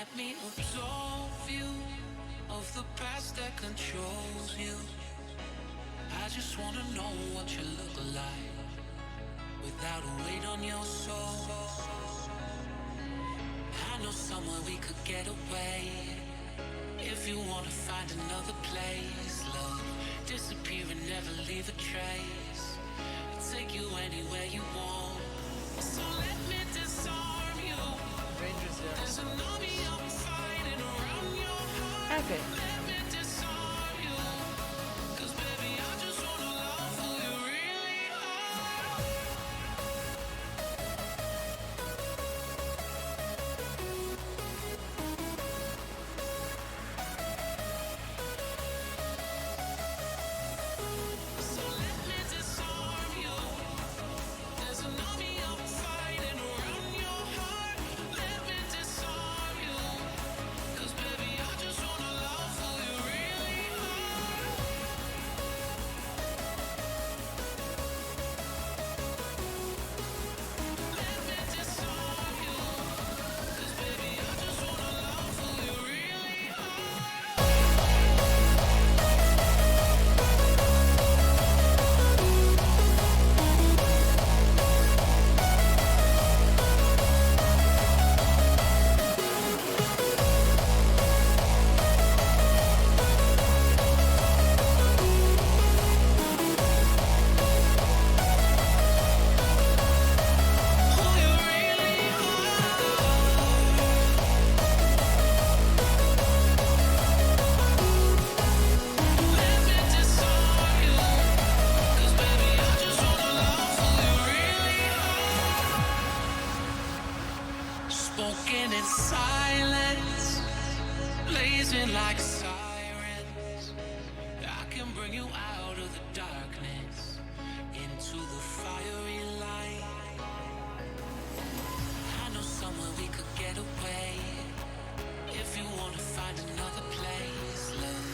let me absolve you of the past that controls you. I just wanna know what you look like without a weight on your soul. I know somewhere we could get away. If you wanna find another place, love, disappear and never leave a trace. I'll take you anywhere you want. So let me disarm you. RANGERZX. There's an army I'm fighting around your heart. Okay. Let me disarm you. 'Cause baby, I just wanna love who you really are. So let me disarm you. There's an army I'm fighting around your heart. Let me disarm you. 'Cause baby, I just wanna love who you really are. Let me disarm you. 'Cause baby, I just wanna love who you really are. Who you really Let me disarm you. 'Cause baby, I just wanna love who you really are. Spoken in silence, blazing like sirens. I can bring you out of the darkness into the fiery light. I know somewhere we could get away. If you wanna find another place, love,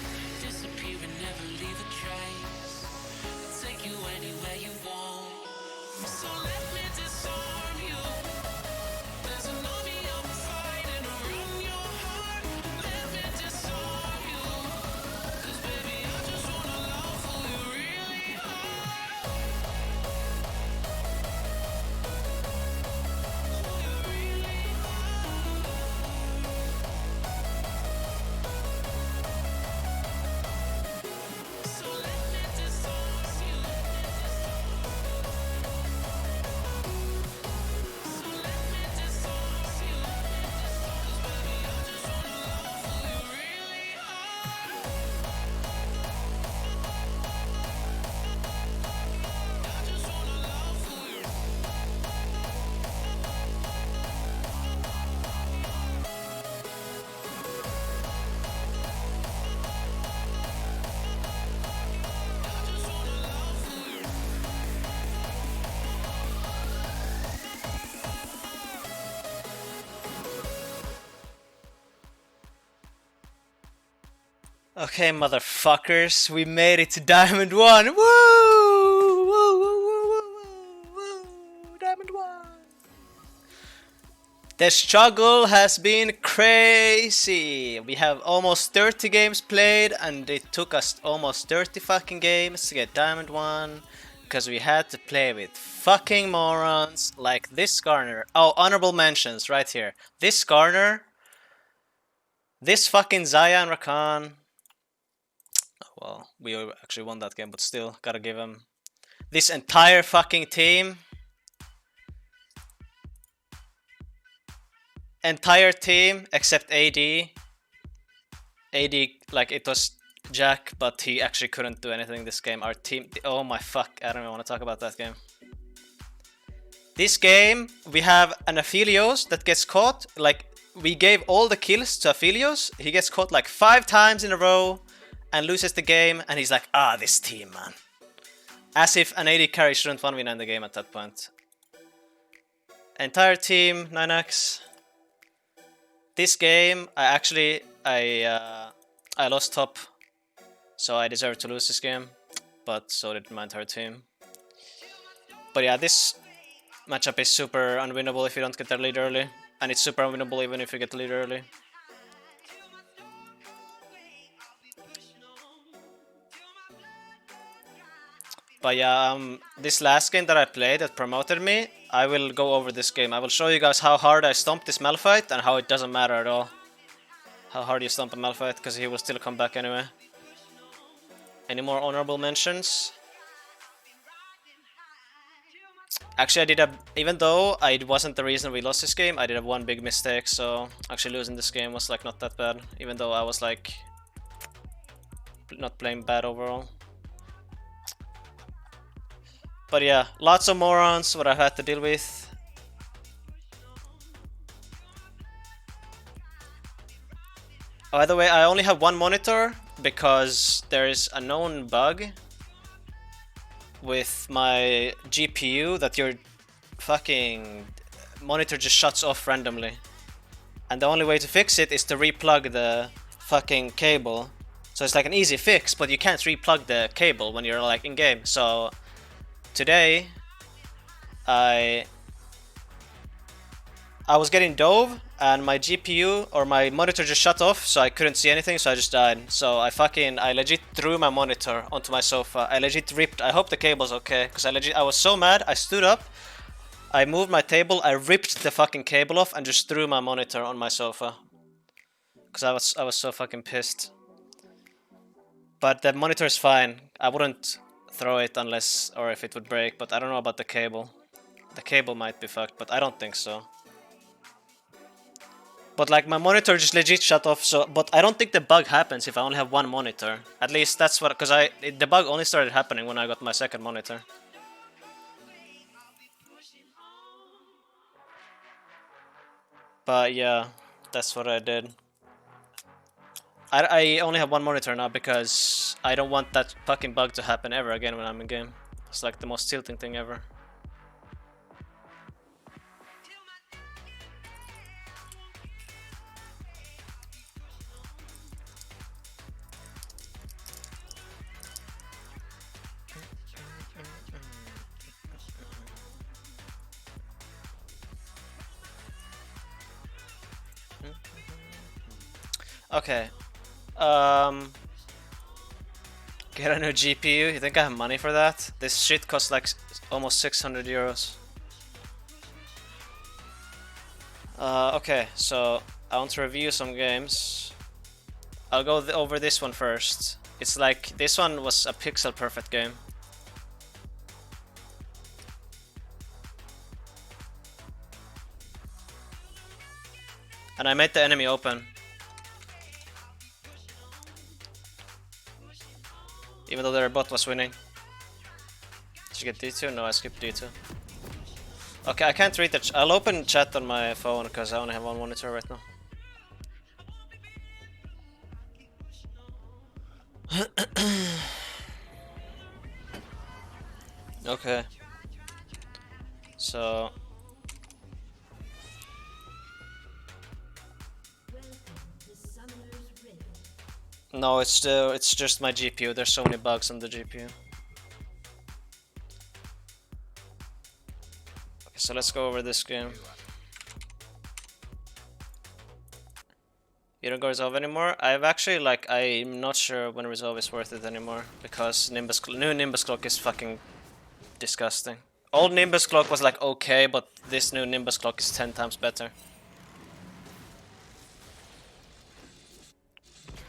disappear and never leave a trace. I'll take you anywhere you want. So let me disarm you. There's an army I'm fighting around your heart. Let me disarm you. 'Cause baby, I just wanna love who you really are. Who you really are. So let me disarm you. So let me disarm you. 'Cause baby, I just wanna love who you really are. I just wanna love who you. I just wanna love who you. Okay, motherfuckers, we made it to Diamond 1! Woo! Woo, woo, woo, woo, woo, woo! Diamond 1! The struggle has been crazy! We have almost 30 games played, and it took us almost 30 fucking games to get Diamond 1, because we had to play with fucking morons like this Gnar. Oh, honorable mentions right here. This Gnar, this fucking Zilean Rakan. Well, we actually won that game, but still, gotta give him. This entire fucking team. Entire team except AD. AD, like, it was Jack, but he actually couldn't do anything this game. Our team, oh my fuck, I don't even want to talk about that game. This game, we have an Aphelios that gets caught. Like, we gave all the kills to Aphelios. He gets caught like 5 times in a row and loses the game, and he's like, ah, this team, man. As if an AD carry shouldn't 1v9 the game at that point. Entire team, 9x. This game, I lost top, so I deserve to lose this game, but so did my entire team. But yeah, this matchup is super unwinnable if you don't get the lead early, and it's super unwinnable even if you get the lead early. But yeah, this last game that I played that promoted me, I will go over this game. I will show you guys how hard I stomped this Malphite and how it doesn't matter at all. How hard you stomp a Malphite, because he will still come back anyway. Any more honorable mentions? Actually, I did even though it wasn't the reason we lost this game, I did have one big mistake, so actually losing this game was like not that bad, even though I was like not playing bad overall. But yeah, lots of morons what I've had to deal with. By the way, I only have one monitor because there is a known bug with my GPU that your fucking monitor just shuts off randomly. And the only way to fix it is to replug the fucking cable. So it's like an easy fix, but you can't replug the cable when you're like in game. So today I was getting dove and my GPU or my monitor just shut off, so I couldn't see anything, so I just died. So I legit threw my monitor onto my sofa. I legit ripped. I hope the cable's okay, because I was so mad. I stood up, I moved my table, I ripped the fucking cable off and just threw my monitor on my sofa. Because I was so fucking pissed. But the monitor is fine. I wouldn't throw it unless, or if it would break, but I don't know about the cable. The cable might be fucked, but I don't think so. But like my monitor just legit shut off, so but I don't think the bug happens if I only have one monitor. At least that's what, because the bug only started happening when I got my second monitor. But yeah, that's what I did. I only have one monitor now because I don't want that fucking bug to happen ever again when I'm in game. It's like the most tilting thing ever. Okay. Get a new GPU. You think I have money for that? This shit costs like almost 600 euros. Okay, so I want to review some games. I'll go over this one first. It's like, this one was a pixel perfect game. And I made the enemy open. Even though their bot was winning. Did you get D2? No, I skipped D2. Okay, I can't read the I'll open chat on my phone because I only have one monitor right now. Okay. So no, it's just my GPU. There's so many bugs on the GPU. Okay, so let's go over this game. You don't go Resolve anymore? I've actually I'm not sure when Resolve is worth it anymore because new Nimbus clock is fucking disgusting. Old Nimbus clock was like okay, but this new Nimbus clock is 10 times better.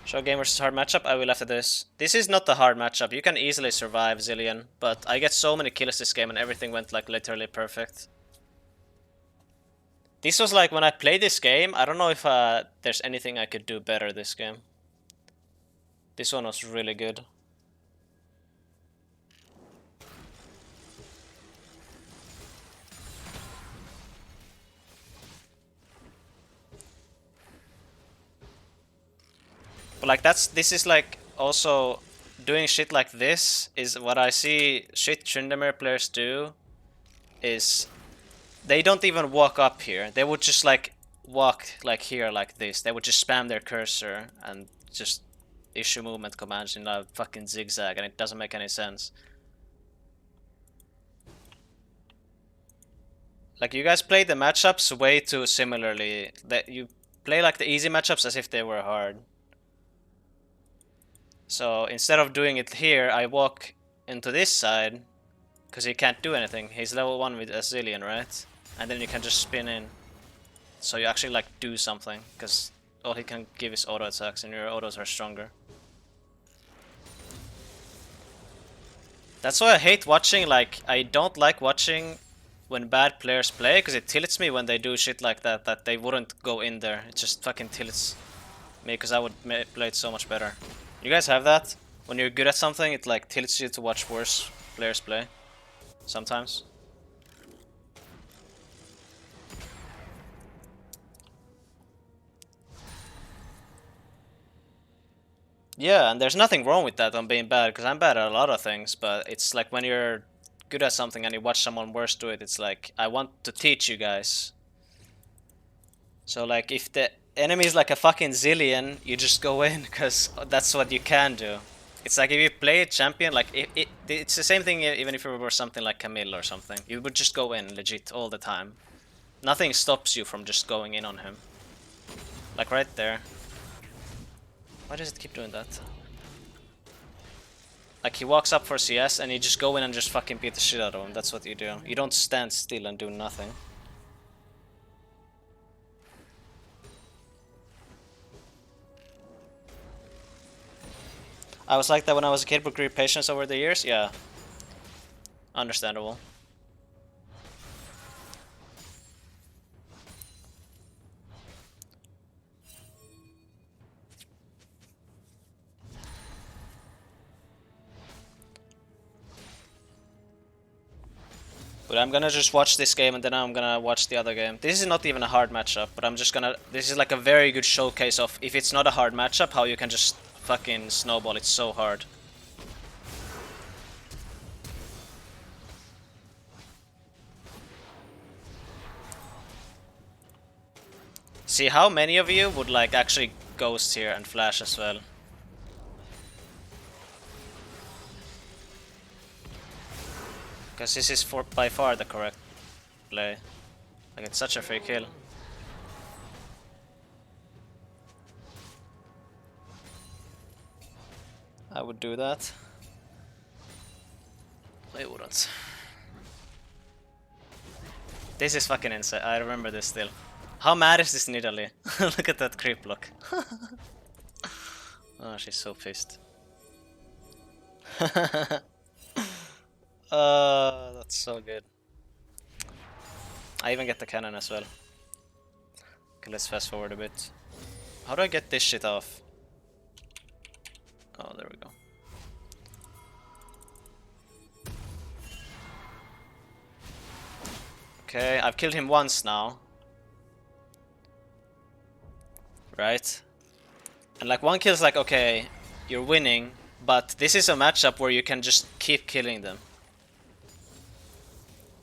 Show game versus hard matchup, I will after this. This is not a hard matchup, you can easily survive Zilean, but I get so many kills this game and everything went like literally perfect. This was like, when I played this game, I don't know if there's anything I could do better this game. This one was really good. But like this is like also doing shit like this is what I see shit Tryndamere players do is they don't even walk up here. They would just like walk like here like this. They would just spam their cursor and just issue movement commands in a fucking zigzag and it doesn't make any sense. Like you guys play the matchups way too similarly. That you play like the easy matchups as if they were hard. So instead of doing it here, I walk into this side, because he can't do anything. He's level 1 with a Zilean, right? And then you can just spin in. So you actually like do something, because all he can give is auto attacks and your autos are stronger. That's why I hate watching, like, I don't like watching when bad players play, because it tilts me when they do shit like that, that they wouldn't go in there. It just fucking tilts me, because I would play it so much better. You guys have that? When you're good at something, it like tilts you to watch worse players play. Sometimes. Yeah, and there's nothing wrong with that on being bad, because I'm bad at a lot of things, but it's like when you're good at something and you watch someone worse do it, it's like, I want to teach you guys. So like, if the enemy is like a fucking Zilean, you just go in, because that's what you can do. It's like if you play a champion, like, it's the same thing even if it were something like Camille or something. You would just go in, legit, all the time. Nothing stops you from just going in on him. Like right there. Why does it keep doing that? Like he walks up for CS and you just go in and just fucking beat the shit out of him. That's what you do. You don't stand still and do nothing. I was like that when I was a kid, but grew patience over the years. Yeah. Understandable. But I'm gonna just watch this game and then I'm gonna watch the other game. This is not even a hard matchup, but I'm just gonna... This is like a very good showcase of, if it's not a hard matchup, how you can just fucking snowball it so hard. See, how many of you would like actually ghost here and flash as well? Because this is by far the correct play. Like, it's such a free kill. I would do that. I wouldn't. This is fucking insane. I remember this still. How mad is this Nidalee? Look at that creep block. Oh, she's so pissed. That's so good. I even get the cannon as well. Okay, let's fast forward a bit. How do I get this shit off? Oh, there we go. Okay, I've killed him once now. Right? And like one kill's like, okay, you're winning, but this is a matchup where you can just keep killing them.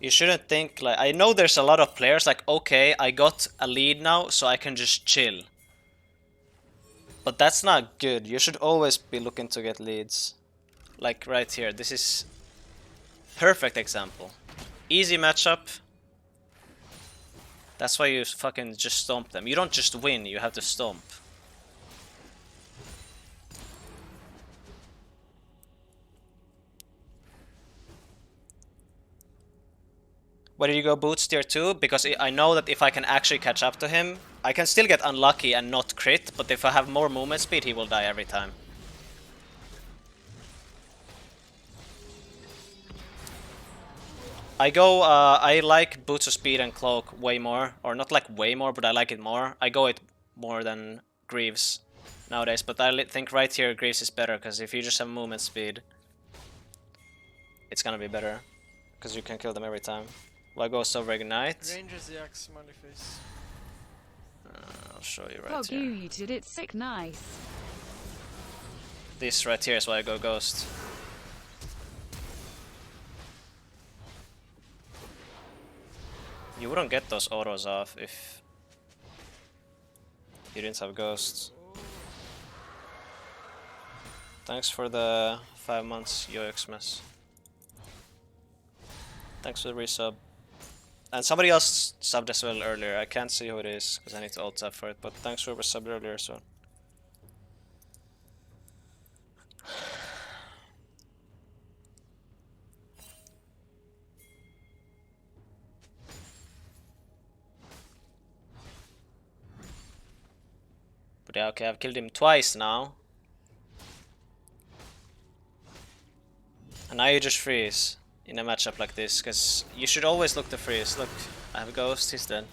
You shouldn't think like, I know there's a lot of players like, okay, I got a lead now, so I can just chill. But that's not good. You should always be looking to get leads. Like right here, this is perfect example. Easy matchup. That's why you fucking just stomp them. You don't just win, you have to stomp. Why did you go boots tier 2? Because I know that if I can actually catch up to him, I can still get unlucky and not crit, but if I have more movement speed, he will die every time. I like boots of speed and cloak way more, or not like way more, but I like it more. I go it more than Greaves nowadays, but I think right here Greaves is better, because if you just have movement speed, it's gonna be better, because you can kill them every time. Why Ghost over Ignite? RANGERZX, smiley face. I'll show you right Oh, here. you did it sick nice. This right here is why I go Ghost. You wouldn't get those autos off if you didn't have Ghosts. Thanks for the 5 months, YoXmas. Thanks for the resub. And somebody else subbed as well earlier. I can't see who it is because I need to alt tab for it, but thanks for whoever subbed earlier as well. Yeah, okay, I've killed him twice now. And now you just freeze in a matchup like this, because you should always look to freeze. Look, I have a ghost, he's dead.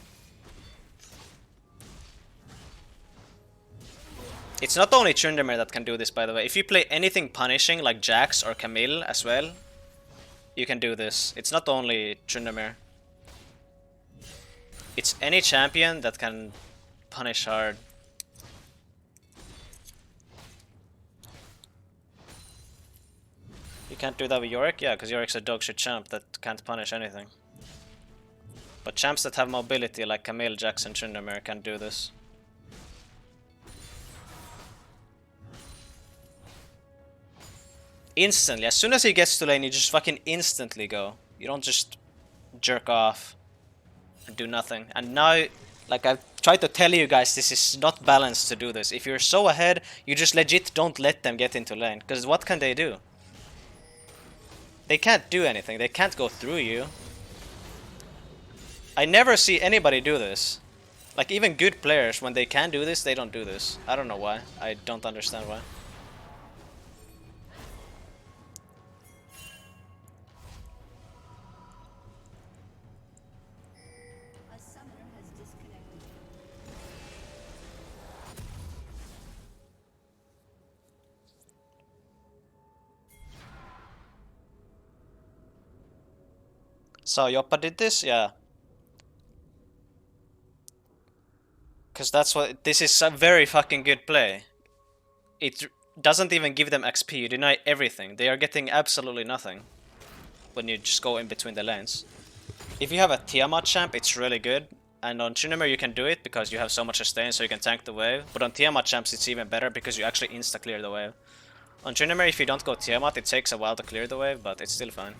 It's not only Trynda that can do this, by the way. If you play anything punishing like Jax or Camille as well, you can do this. It's not only Trynda. It's any champion that can punish hard. You can't do that with Yorick? Yeah, because Yorick's a dogshit champ that can't punish anything. But champs that have mobility like Camille, Jax and Trynda can do this. Instantly, as soon as he gets to lane, you just fucking instantly go. You don't just jerk off and do nothing. And now, like I've tried to tell you guys, this is not balanced to do this. If you're so ahead, you just legit don't let them get into lane. Because what can they do? They can't do anything. They can't go through you. I never see anybody do this. Like even good players, when they can do this, they don't do this. I don't know why. I don't understand why. So Yoppa did this? Yeah. Because that's what... This is a very fucking good play. It doesn't even give them XP. You deny everything. They are getting absolutely nothing when you just go in between the lanes. If you have a Tiamat champ, it's really good. And on Trynda you can do it because you have so much sustain, so you can tank the wave. But on Tiamat champs it's even better because you actually insta-clear the wave. On Trynda, if you don't go Tiamat, it takes a while to clear the wave, but it's still fine.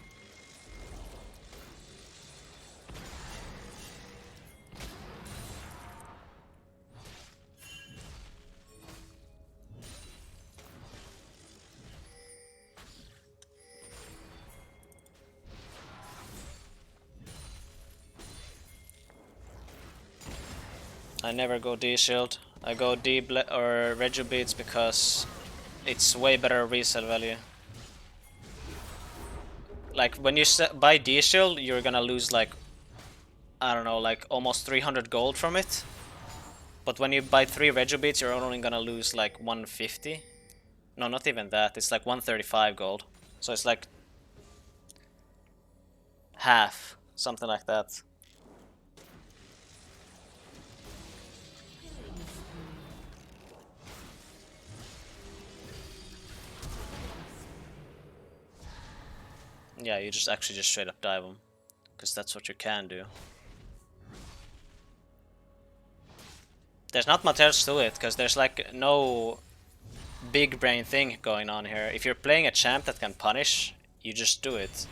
I never go D shield. I go D or Reju beads because it's way better resale value. Like when you buy D shield, you're gonna lose like, I don't know, like almost 300 gold from it. But when you buy 3 Reju beads, you're only gonna lose like 150. No, not even that. It's like 135 gold. So it's like half, something like that. Yeah, you just actually just straight up dive them, because that's what you can do. There's not much else to it, because there's like no big brain thing going on here. If you're playing a champ that can punish, you just do it.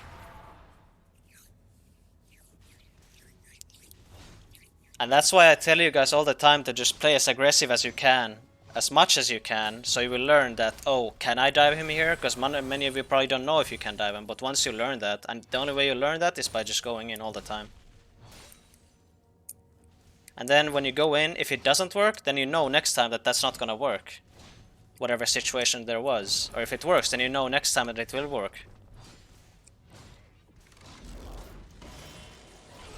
And that's why I tell you guys all the time to just play as aggressive as you can, as much as you can, so you will learn that, oh, can I dive him here? Because many of you probably don't know if you can dive him, but once you learn that, and the only way you learn that is by just going in all the time. And then when you go in, if it doesn't work, then you know next time that that's not gonna work. Whatever situation there was. Or if it works, then you know next time that it will work.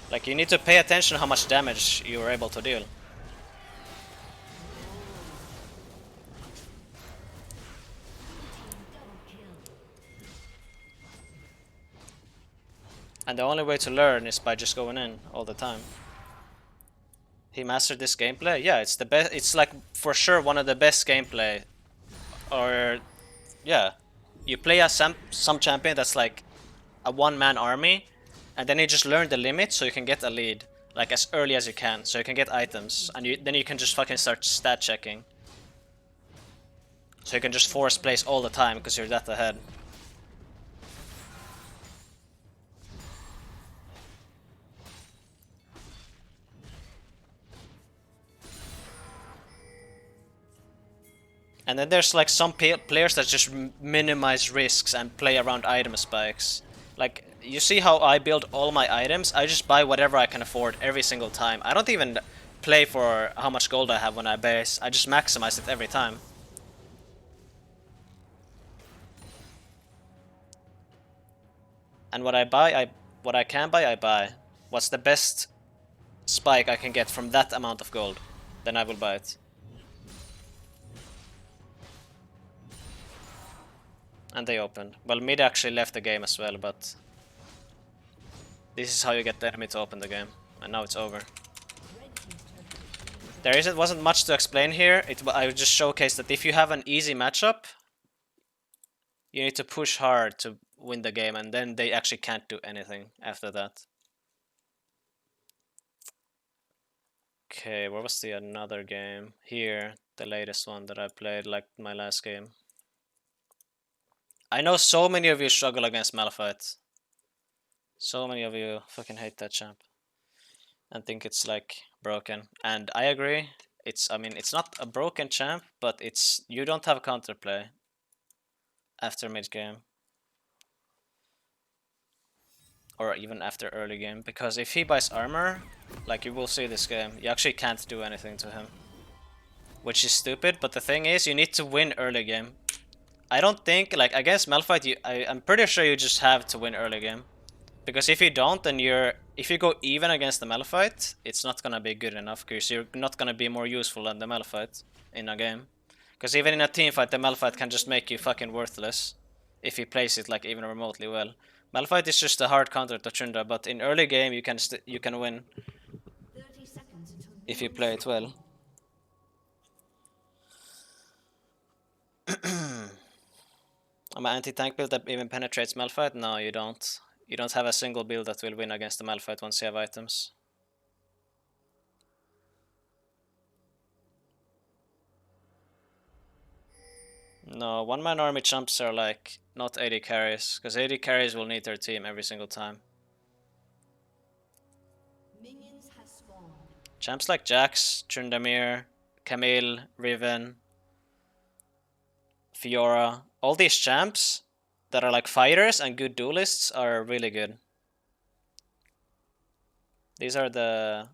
Like, you need to pay attention how much damage you are able to deal. And the only way to learn is by just going in all the time. He mastered this gameplay? Yeah, it's the best. It's like for sure one of the best gameplay. Or yeah, you play as some champion that's like a one-man army, and then you just learn the limit so you can get a lead like as early as you can, so you can get items, and then you can just fucking start stat checking. So you can just force plays all the time because you're that ahead. And then there's like some players that just minimize risks and play around item spikes. Like, you see how I build all my items? I just buy whatever I can afford every single time. I don't even play for how much gold I have when I base. I just maximize it every time. And what I buy, what I can buy, I buy. What's the best spike I can get from that amount of gold? Then I will buy it. And they opened. Well, mid actually left the game as well, but this is how you get the enemy to open the game. And now it's over. Wasn't much to explain here. I just showcased that if you have an easy matchup, you need to push hard to win the game, and then they actually can't do anything after that. Okay, where was the another game? Here, the latest one that I played, like my last game. I know so many of you struggle against Malphite. So many of you fucking hate that champ and think it's like broken. And I agree. I mean, it's not a broken champ, but you don't have counterplay after mid game. Or even after early game, because if he buys armor, like you will see this game, you actually can't do anything to him. Which is stupid, but the thing is, you need to win early game. I don't think, like against Malphite, I'm pretty sure you just have to win early game. Because if you don't, then if you go even against the Malphite, it's not gonna be good enough, because you're not gonna be more useful than the Malphite in a game. Because even in a team fight, the Malphite can just make you fucking worthless if he plays it like even remotely well. Malphite is just a hard counter to Trynda, but in early game you can win if you play it well. Am I anti-tank build that even penetrates Malphite? No, you don't. You don't have a single build that will win against the Malphite once you have items. No, one-man army champs are like not AD carries, because AD carries will need their team every single time. Champs like Jax, Tryndamere, Camille, Riven, Fiora, all these champs that are like fighters and good duelists are really good. These are the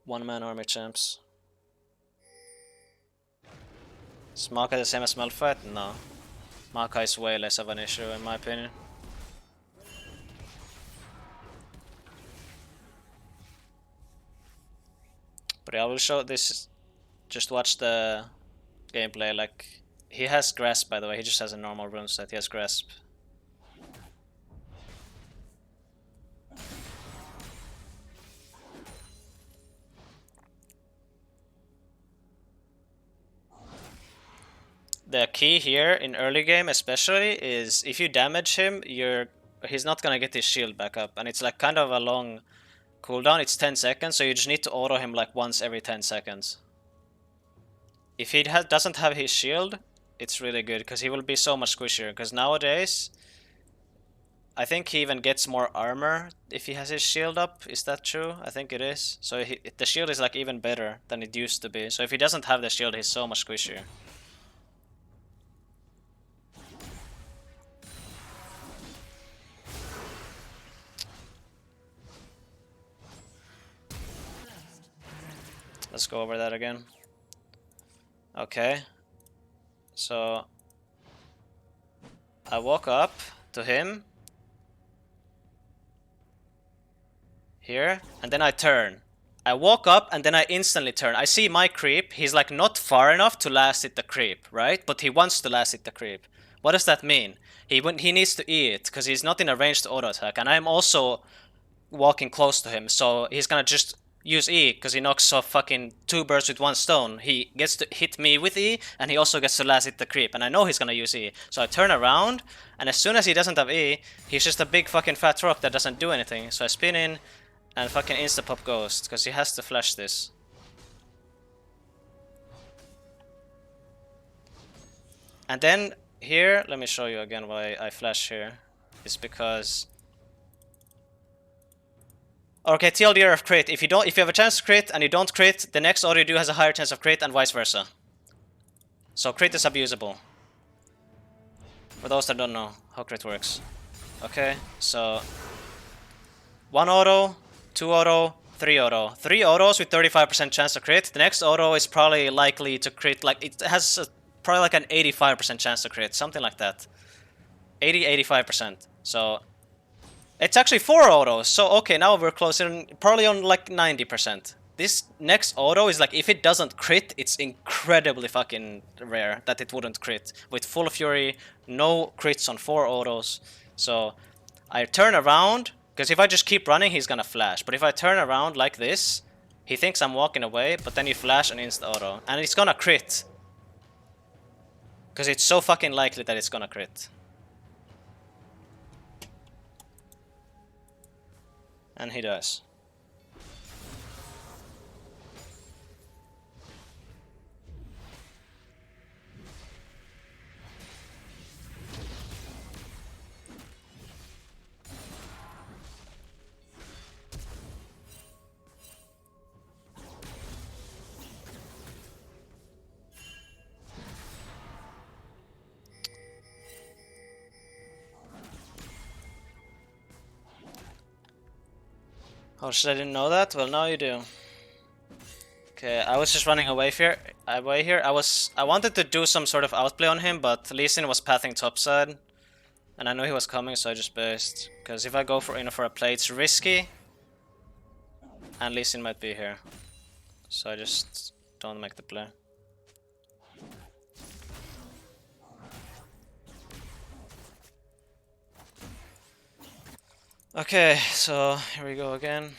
one-man army champs. Is Maka the same as Malphite? No. Maka is way less of an issue in my opinion. But yeah, I will show this. Just watch the gameplay. Like, he has grasp, by the way. He just has a normal rune set. He has grasp. The key here in early game especially is if you damage him, he's not gonna get his shield back up, and it's like kind of a long cooldown. It's 10 seconds, so you just need to auto him like once every 10 seconds. If he doesn't have his shield, it's really good because he will be so much squishier. Because nowadays, I think he even gets more armor if he has his shield up. Is that true? I think it is. So the shield is like even better than it used to be. So if he doesn't have the shield, he's so much squishier. Let's go over that again. Okay. So I walk up to him here, and then I turn. I walk up and then I instantly turn. I see my creep. He's like not far enough to last hit the creep, right? But he wants to last hit the creep. What does that mean? He needs to E it because he's not in a range to auto attack, and I'm also walking close to him, so he's gonna just use E because he knocks off fucking 2 birds with 1 stone. He gets to hit me with E, and he also gets to last hit the creep, and I know he's gonna use E. So I turn around, and as soon as he doesn't have E, he's just a big fucking fat rock that doesn't do anything. So I spin in and fucking insta-pop Ghost because he has to flash this. And then here, let me show you again why I flash here. It's because... Okay, TLDR of crit. If you have a chance to crit and you don't crit, the next auto you do has a higher chance of crit and vice versa. So crit is abusable. For those that don't know how crit works. Okay, so 1 auto, 2 auto, 3 auto. 3 autos with 35% chance to crit. The next auto is probably likely to crit, like it has probably like an 85% chance to crit, something like that. 80-85%. So it's actually 4 autos. So okay, now we're closer, probably on like 90%. This next auto is like, if it doesn't crit, it's incredibly fucking rare that it wouldn't crit. With full fury, no crits on 4 autos. So I turn around, because if I just keep running, he's gonna flash. But if I turn around like this, he thinks I'm walking away, but then you flash and insta auto. And it's gonna crit. Because it's so fucking likely that it's gonna crit. And he does. Oh shit, I didn't know that? Well, now you do. Okay, I was just running away here. I wanted to do some sort of outplay on him, but Lee Sin was pathing topside. And I knew he was coming, so I just based. Because if I go for a play, it's risky. And Lee Sin might be here. So I just don't make the play. Okay, so here we go again.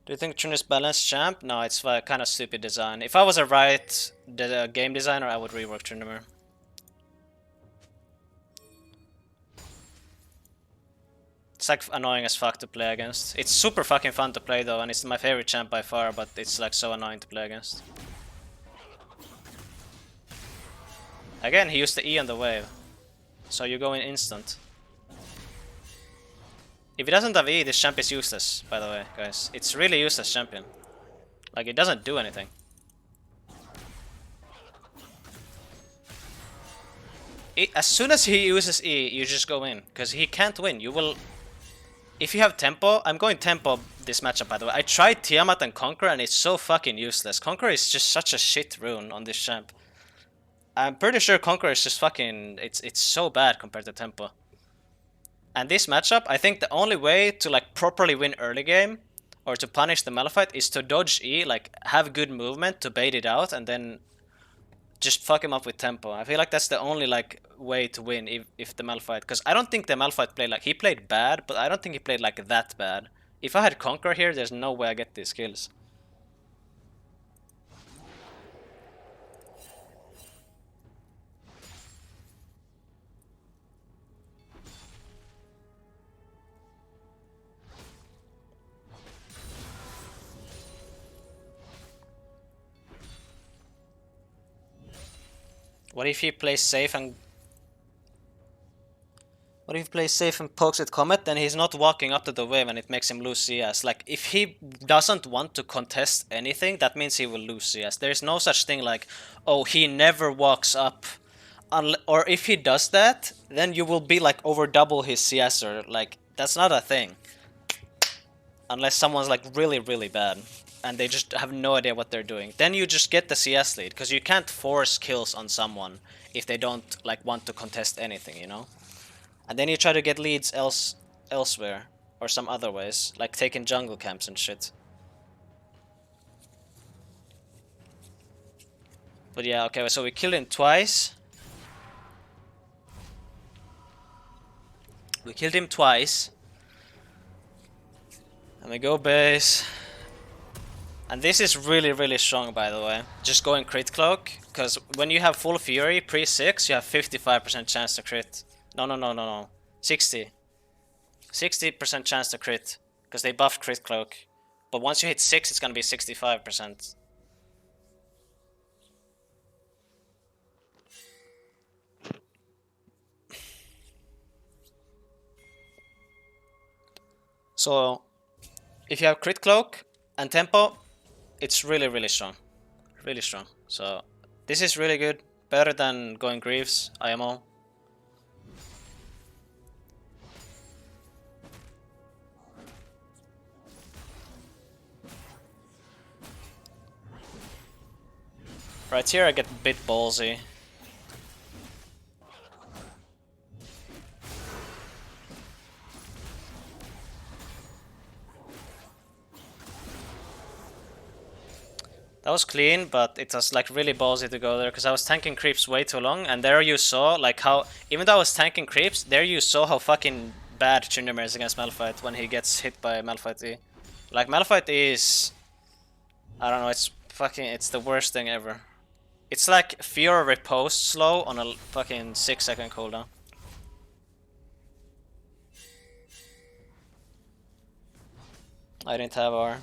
Do you think Tryn is balanced champ? No, it's kind of stupid design. If I was a right game designer, I would rework Tryndamere. It's like annoying as fuck to play against. It's super fucking fun to play though, and it's my favorite champ by far, but it's like so annoying to play against. Again, he used the E on the wave. So you go in instant. If he doesn't have E, this champ is useless, by the way, guys. It's really useless champion. Like, it doesn't do anything. As soon as he uses E, you just go in. Because he can't win. You will... If you have tempo... I'm going tempo this matchup, by the way. I tried Tiamat and Conqueror, and it's so fucking useless. Conqueror is just such a shit rune on this champ. I'm pretty sure Conqueror is just fucking... It's so bad compared to tempo. And this matchup, I think the only way to like properly win early game or to punish the Malphite is to dodge E, like have good movement to bait it out and then just fuck him up with tempo. I feel like that's the only like way to win if the Malphite, because I don't think the Malphite played like, he played bad, but I don't think he played like that bad. If I had Conqueror here, there's no way I get these kills. What if he plays safe and... What if he plays safe and pokes with Comet, then he's not walking up to the wave and it makes him lose CS. Like, if he doesn't want to contest anything, that means he will lose CS. There's no such thing like, oh, he never walks up. Or if he does that, then you will be like over double his CS, or like, that's not a thing. Unless someone's like really, really bad. And they just have no idea what they're doing. Then you just get the CS lead, because you can't force kills on someone if they don't like want to contest anything, you know? And then you try to get leads elsewhere, or some other ways, like taking jungle camps and shit. But yeah, okay, so we killed him twice. We killed him twice. And we go base. And this is really, really strong, by the way. Just going crit cloak, because when you have full fury pre-6, you have 55% chance to crit. No. 60. 60% chance to crit, because they buffed crit cloak. But once you hit 6, it's gonna be 65%. So if you have crit cloak and tempo, it's really strong. Really strong. So this is really good. Better than going Greaves, IMO. Right here I get a bit ballsy. That was clean, but it was like really ballsy to go there because I was tanking creeps way too long, and there you saw like how, even though I was tanking creeps, there you saw how fucking bad Trynda is against Malphite when he gets hit by Malphite E. Like Malphite E is, I don't know, it's fucking, it's the worst thing ever. It's like Fiora riposte slow on a fucking 6-second cooldown. I didn't have R.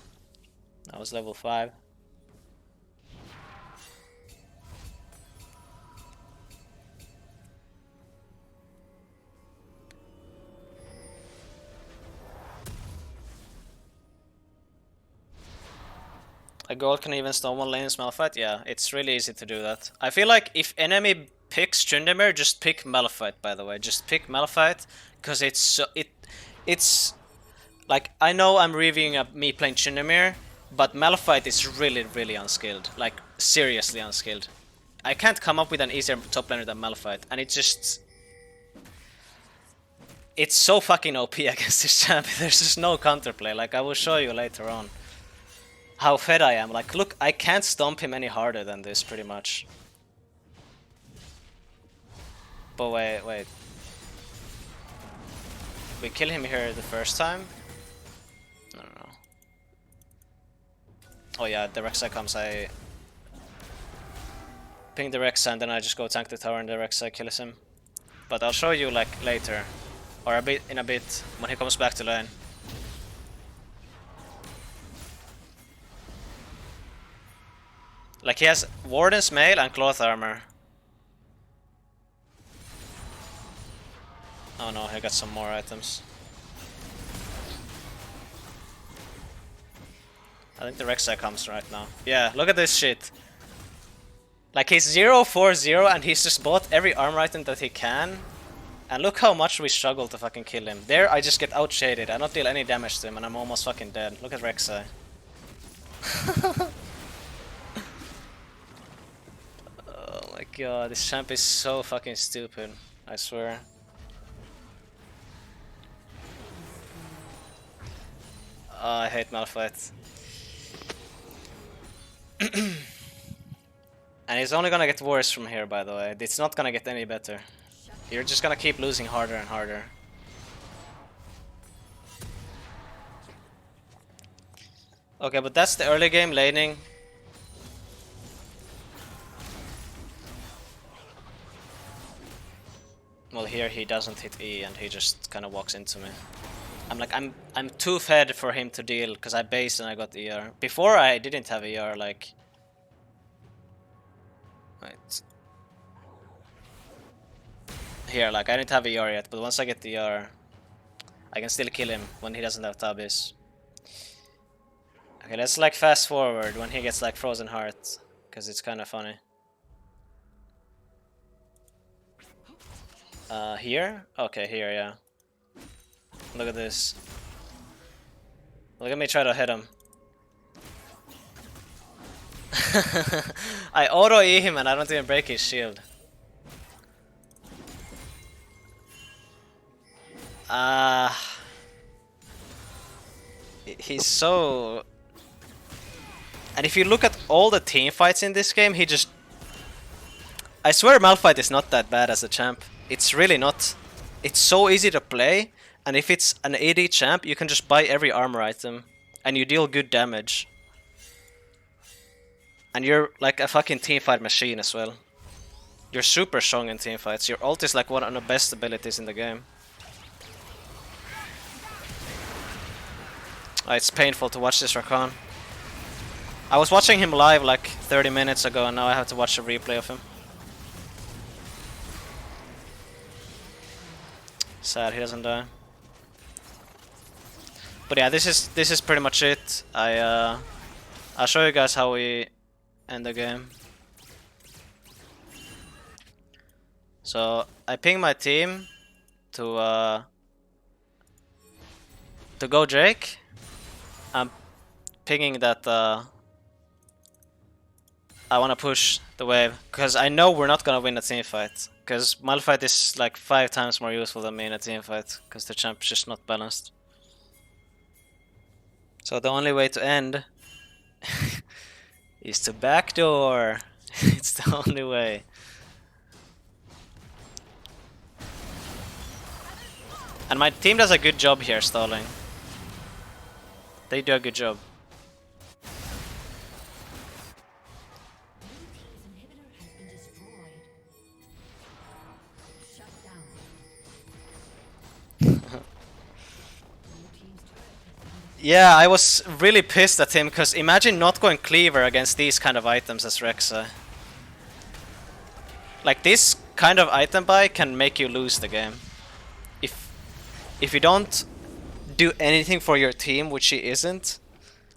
I was level 5. A gold can even stone one lane in Malphite? Yeah, it's really easy to do that. I feel like if enemy picks Trynda, just pick Malphite, by the way. Just pick Malphite, because it's so, it's like, I know I'm reviewing me playing Trynda, but Malphite is really unskilled. Like, seriously unskilled. I can't come up with an easier top laner than Malphite, and it just... It's so fucking OP against this champ. There's just no counterplay. Like, I will show you later on how fed I am. Like, look, I can't stomp him any harder than this, pretty much. But wait. We kill him here the first time? No. Oh yeah, the Rek'Sai comes, I ping the Rex and then I just go tank the tower and the Rek'Sai kills him. But I'll show you like later. Or in a bit, when he comes back to lane. Like, he has Warden's Mail and Cloth Armor. Oh no, he got some more items. I think the Rek'Sai comes right now. Yeah, look at this shit. Like, he's 0-4-0 and he's just bought every armor item that he can. And look how much we struggle to fucking kill him. There I just get outshaded. I don't deal any damage to him and I'm almost fucking dead. Look at Rek'Sai. Oh my god, this champ is so fucking stupid. I swear. Oh, I hate Malphite. And it's only gonna get worse from here, by the way. It's not gonna get any better. You're just gonna keep losing harder and harder. Okay, but that's the early game laning. Well, here he doesn't hit E and he just kind of walks into me. I'm too fed for him to deal because I based and I got ER. Before I didn't have ER, like... Wait. Here, like, I didn't have ER yet, but once I get ER, I can still kill him when he doesn't have tabbies. Okay, let's like fast forward when he gets like Frozen Heart, because it's kind of funny. Here? Okay, here, yeah. Look at this. Look at me try to hit him. I auto-E him and I don't even break his shield. He's so... And if you look at all the team fights in this game, he just... I swear Malphite is not that bad as a champ. It's really not. It's so easy to play, and if it's an AD champ, you can just buy every armor item, and you deal good damage. And you're like a fucking teamfight machine as well. You're super strong in teamfights. Your ult is like one of the best abilities in the game. It's painful to watch this Rakan. I was watching him live like 30 minutes ago and now I have to watch a replay of him. Sad he doesn't die. But yeah, this is pretty much it. I'll show you guys how we end the game. So I ping my team to go Drake. I'm pinging that I want to push the wave because I know we're not gonna win a team fight. Because Malphite is like 5 times more useful than me in a team fight because the champ is just not balanced. So the only way to end is to backdoor. It's the only way. And my team does a good job here stalling. They do a good job. Yeah, I was really pissed at him because imagine not going cleaver against these kind of items as Rexa. Like this kind of item buy can make you lose the game. If you don't do anything for your team, which he isn't.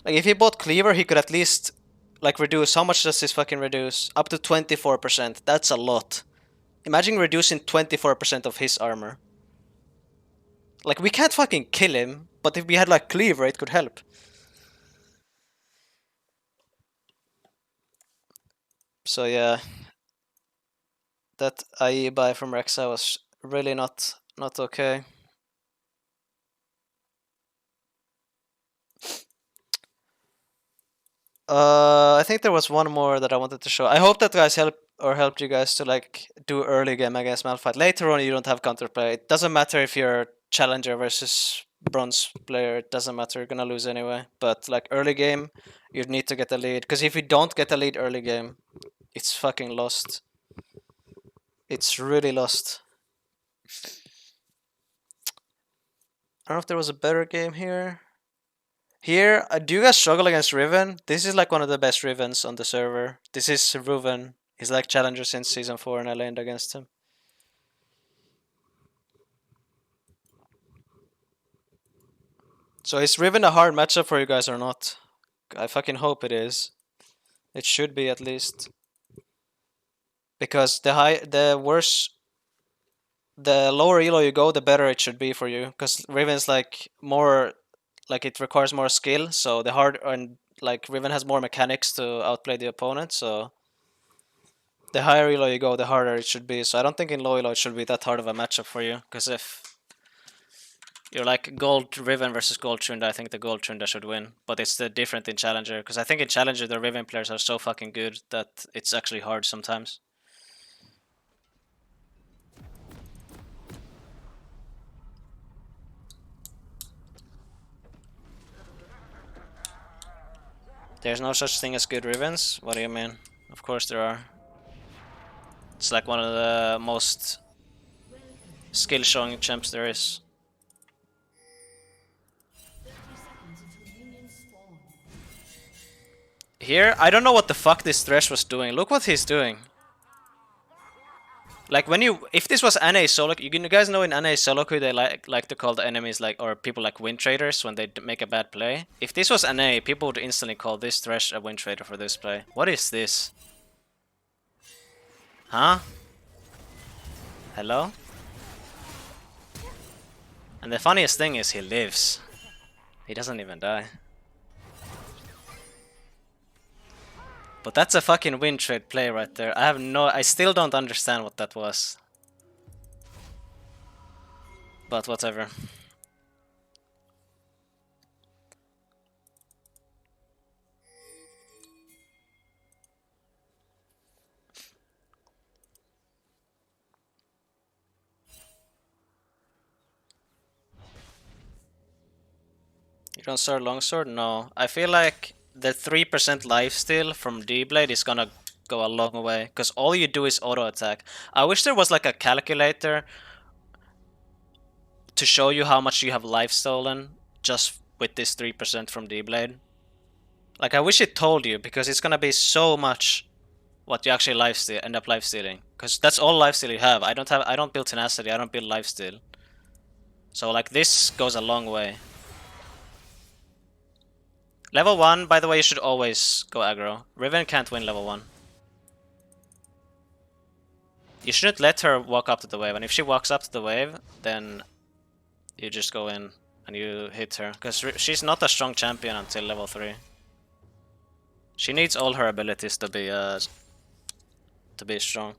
Like if he bought cleaver, he could at least like reduce. How much does this fucking reduce? Up to 24%. That's a lot. Imagine reducing 24% of his armor. Like we can't fucking kill him, but if we had like cleaver, it could help. So yeah, that IE buy from Rexa was really not okay. I think there was one more that I wanted to show. I hope that guys helped you guys to like do early game against Malphite. Later on, you don't have counterplay. It doesn't matter if you're challenger versus bronze player. It doesn't matter. You're gonna lose anyway. But like early game, you need to get a lead. Because if you don't get a lead early game, it's fucking lost. It's really lost. I don't know if there was a better game here. Here, do you guys struggle against Riven? This is like one of the best Rivens on the server. This is Riven. He's like challenger since season 4 and I laned against him. So is Riven a hard matchup for you guys or not? I fucking hope it is. It should be at least. Because the lower elo you go, the better it should be for you. Because Riven's like more, like it requires more skill. So the hard and like Riven has more mechanics to outplay the opponent. So the higher elo you go, the harder it should be. So I don't think in low elo it should be that hard of a matchup for you. Because if you're like gold Riven versus gold Trynda, I think the gold Trynda should win. But it's different in Challenger. Because I think in Challenger the Riven players are so fucking good that it's actually hard sometimes. There's no such thing as good Rivens? What do you mean? Of course there are. It's like one of the most skill showing champs there is. Here, I don't know what the fuck this Thresh was doing. Look what he's doing. Like when if this was NA solo, you guys know in NA solo queue they like to call the enemies like, or people like win traders when they make a bad play. If this was NA, people would instantly call this Thresh a win trader for this play. What is this? Huh? Hello? And the funniest thing is he lives. He doesn't even die. But that's a fucking win trade play right there. I still don't understand what that was. But whatever. You don't start longsword? No. I feel like the 3% lifesteal from D-Blade is gonna go a long way. Because all you do is auto-attack. I wish there was like a calculator to show you how much you have life stolen just with this 3% from D-Blade. Like I wish it told you, because it's gonna be so much what you actually end up lifestealing. Because that's all lifesteal you have. I don't build tenacity, I don't build lifesteal. So like this goes a long way. Level 1, by the way, you should always go aggro. Riven can't win level 1. You shouldn't let her walk up to the wave, and if she walks up to the wave, then you just go in and you hit her. Because she's not a strong champion until level 3. She needs all her abilities to be strong.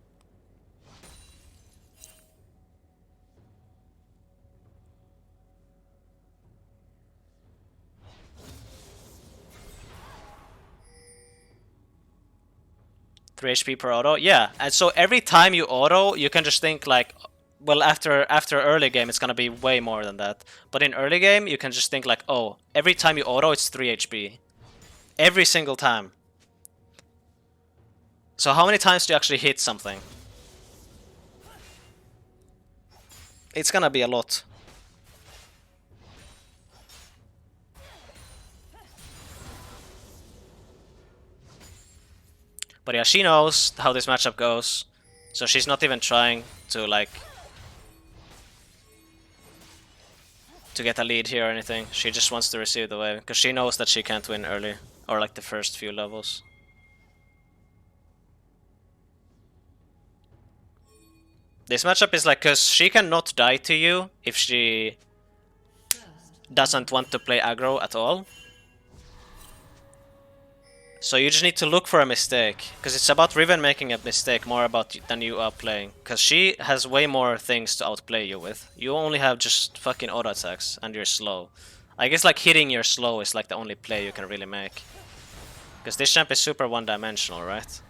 HP per auto, yeah, and so every time you auto, you can just think like, well, after early game, it's gonna be way more than that. But in early game, you can just think like, oh, every time you auto, it's 3 HP, every single time. So how many times do you actually hit something? It's gonna be a lot. But yeah, she knows how this matchup goes, so she's not even trying to like to get a lead here or anything. She just wants to receive the wave because she knows that she can't win early or like the first few levels. This matchup is like, because she cannot die to you if she doesn't want to play aggro at all. So you just need to look for a mistake, because it's about Riven making a mistake more about than you outplaying. Because she has way more things to outplay you with. You only have just fucking auto attacks and you're slow. I guess like hitting your slow is like the only play you can really make. Because this champ is super one-dimensional, right?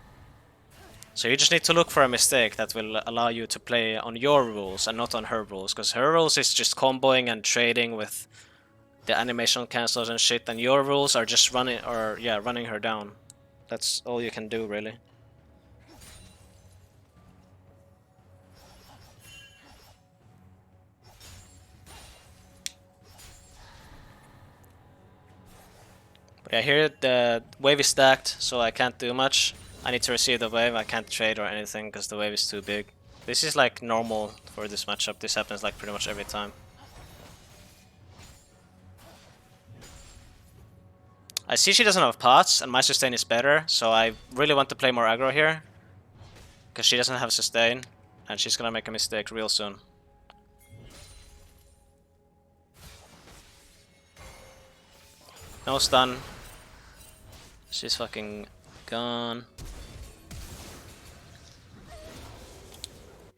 So you just need to look for a mistake that will allow you to play on your rules and not on her rules. Because her rules is just comboing and trading with the animation cancels and shit, and your rules are just running her down. That's all you can do, really. But yeah, here the wave is stacked, so I can't do much. I need to receive the wave. I can't trade or anything because the wave is too big. This is like normal for this matchup. This happens like pretty much every time. I see she doesn't have pots, and my sustain is better, so I really want to play more aggro here. Because she doesn't have sustain, and she's gonna make a mistake real soon. No stun. She's fucking gone.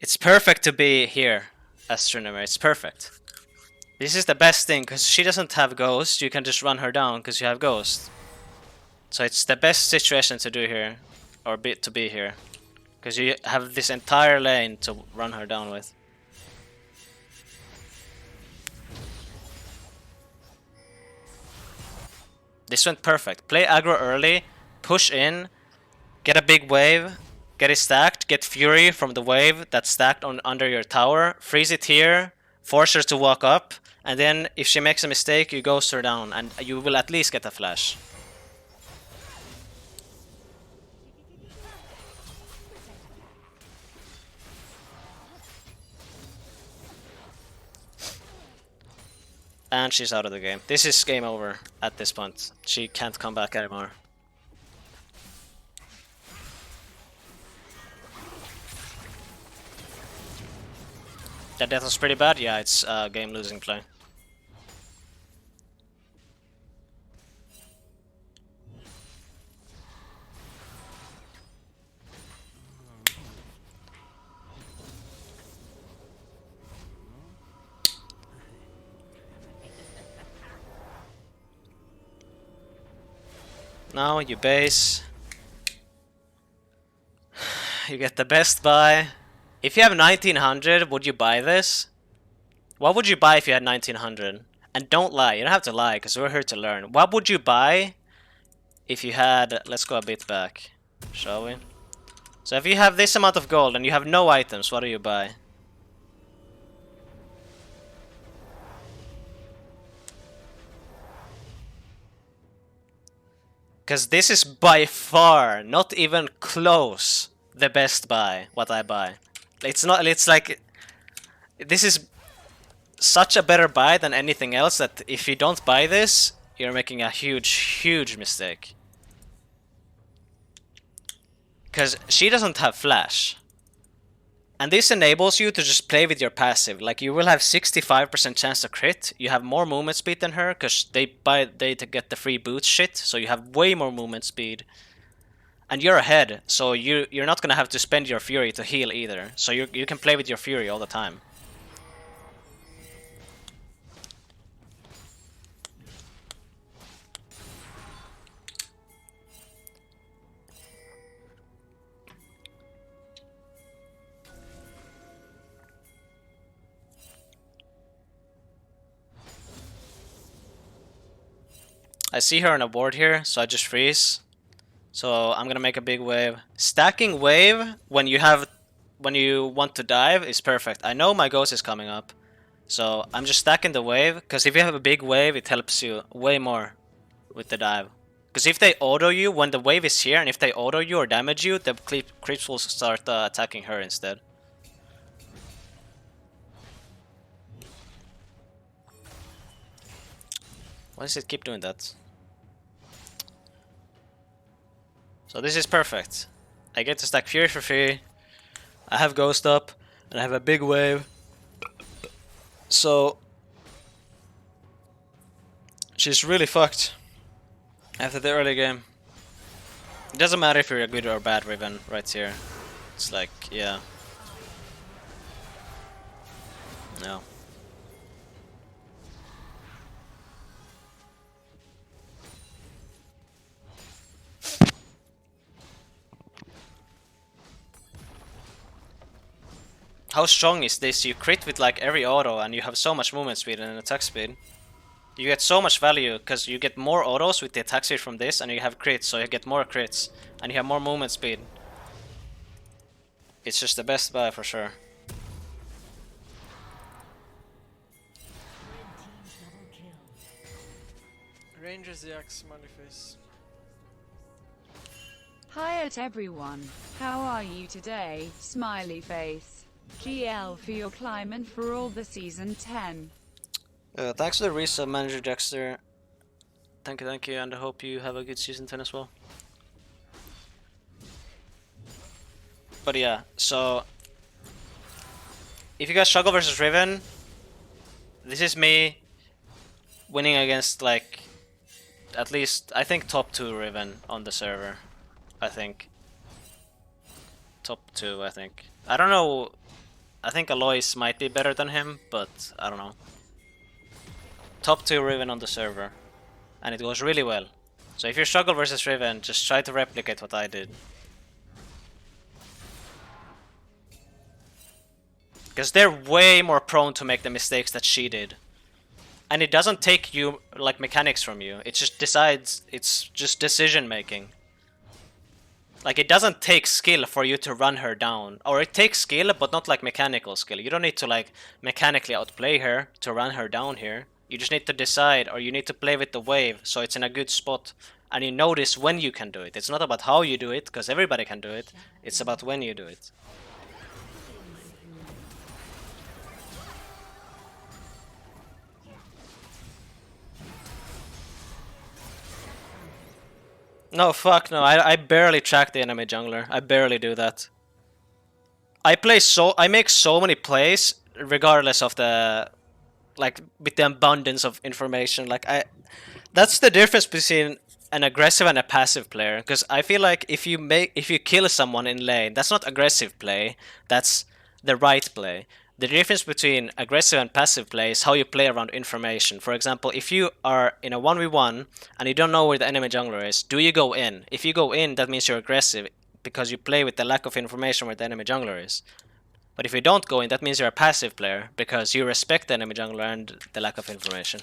It's perfect to be here as trynda. It's perfect. This is the best thing, because she doesn't have Ghost, you can just run her down because you have Ghost. So it's the best situation to do here, or to be here. Because you have this entire lane to run her down with. This went perfect. Play aggro early, push in, get a big wave, get it stacked, get Fury from the wave that's stacked under your tower, freeze it here, force her to walk up, and then if she makes a mistake, you ghost her down, and you will at least get a flash. And she's out of the game. This is game over at this point. She can't come back anymore. That death was pretty bad. Yeah, it's a game-losing play. Now you base. You get the best buy. If you have 1900, would you buy this? What would you buy if you had 1900? And don't lie, you don't have to lie because we're here to learn. What would you buy if you had, let's go a bit back, shall we? So if you have this amount of gold and you have no items, what do you buy? Because this is by far, not even close, the best buy, what I buy. It's not, it's like, this is such a better buy than anything else that if you don't buy this, you're making a huge mistake. Because she doesn't have flash. And this enables you to just play with your passive. Like, you will have 65% chance to crit. You have more movement speed than her, because they get the free boots shit. So you have way more movement speed. And you're ahead, so you're not gonna have to spend your fury to heal either. So you can play with your fury all the time. I see her on a ward here, so I just freeze. So I'm gonna make a big wave. Stacking wave when you want to dive is perfect. I know my ghost is coming up, so I'm just stacking the wave, because if you have a big wave, it helps you way more with the dive. Because if they auto you when the wave is here, and if they auto you or damage you, the creeps will start attacking her instead. Why does it keep doing that? So this is perfect. I get to stack Fury for free. I have Ghost up, and I have a big wave. So she's really fucked after the early game. It doesn't matter if you're a good or bad Riven right here. It's like, yeah. No. How strong is this? You crit with like every auto and you have so much movement speed and attack speed. You get so much value because you get more autos with the attack speed from this, and you have crits, so you get more crits and you have more movement speed. It's just the best buy for sure. RANGERZX, smiley face. Hi at everyone. How are you today? Smiley face. GL for your climb and for all the season 10. Thanks for the resub, Manager Dexter. Thank you, and I hope you have a good season 10 as well. But yeah, so if you guys struggle versus Riven, this is me winning against like at least I think top 2 Riven on the server. I think top 2. I don't know. I think Alois might be better than him, but I don't know. Top 2 Riven on the server, and it goes really well. So if you struggle versus Riven, just try to replicate what I did. Because they're way more prone to make the mistakes that she did. And it doesn't take you like mechanics from you. It just decides, it's just decision making. Like, it doesn't take skill for you to run her down. Or it takes skill, but not like mechanical skill. You don't need to like mechanically outplay her to run her down here. You just need to decide, or you need to play with the wave so it's in a good spot. And you notice when you can do it. It's not about how you do it, because everybody can do it. It's about when you do it. No, fuck no. I barely track the enemy jungler. I barely do that. I make so many plays regardless of the, like, with the abundance of information. Like, that's the difference between an aggressive and a passive player. Because I feel like if you kill someone in lane, that's not aggressive play. That's the right play. The difference between aggressive and passive play is how you play around information. For example, if you are in a 1v1 and you don't know where the enemy jungler is, do you go in? If you go in, that means you're aggressive because you play with the lack of information where the enemy jungler is. But if you don't go in, that means you're a passive player because you respect the enemy jungler and the lack of information.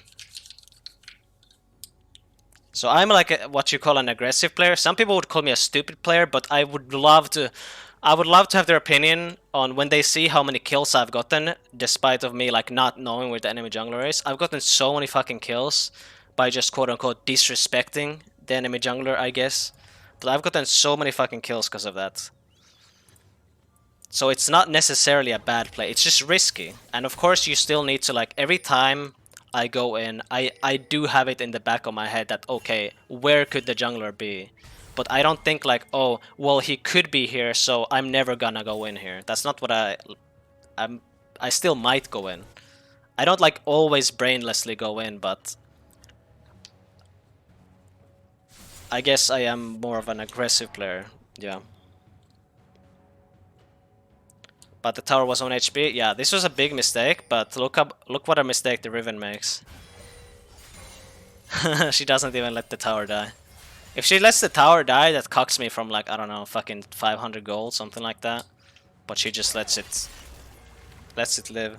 So I'm like what you call an aggressive player. Some people would call me a stupid player, but I would love to have their opinion on when they see how many kills I've gotten, despite of me like not knowing where the enemy jungler is. I've gotten so many fucking kills by just quote-unquote disrespecting the enemy jungler, I guess. But I've gotten so many fucking kills because of that. So it's not necessarily a bad play, it's just risky. And of course you still need to, like, every time I go in, I do have it in the back of my head that, okay, where could the jungler be? But I don't think like, oh, well, he could be here, so I'm never gonna go in here. That's not what I still might go in. I don't like always brainlessly go in, but I guess I am more of an aggressive player. Yeah. But the tower was on HP. Yeah, this was a big mistake, but look what a mistake the Riven makes. She doesn't even let the tower die. If she lets the tower die, that cocks me from like, I don't know, fucking 500 gold, something like that. But she just lets it live.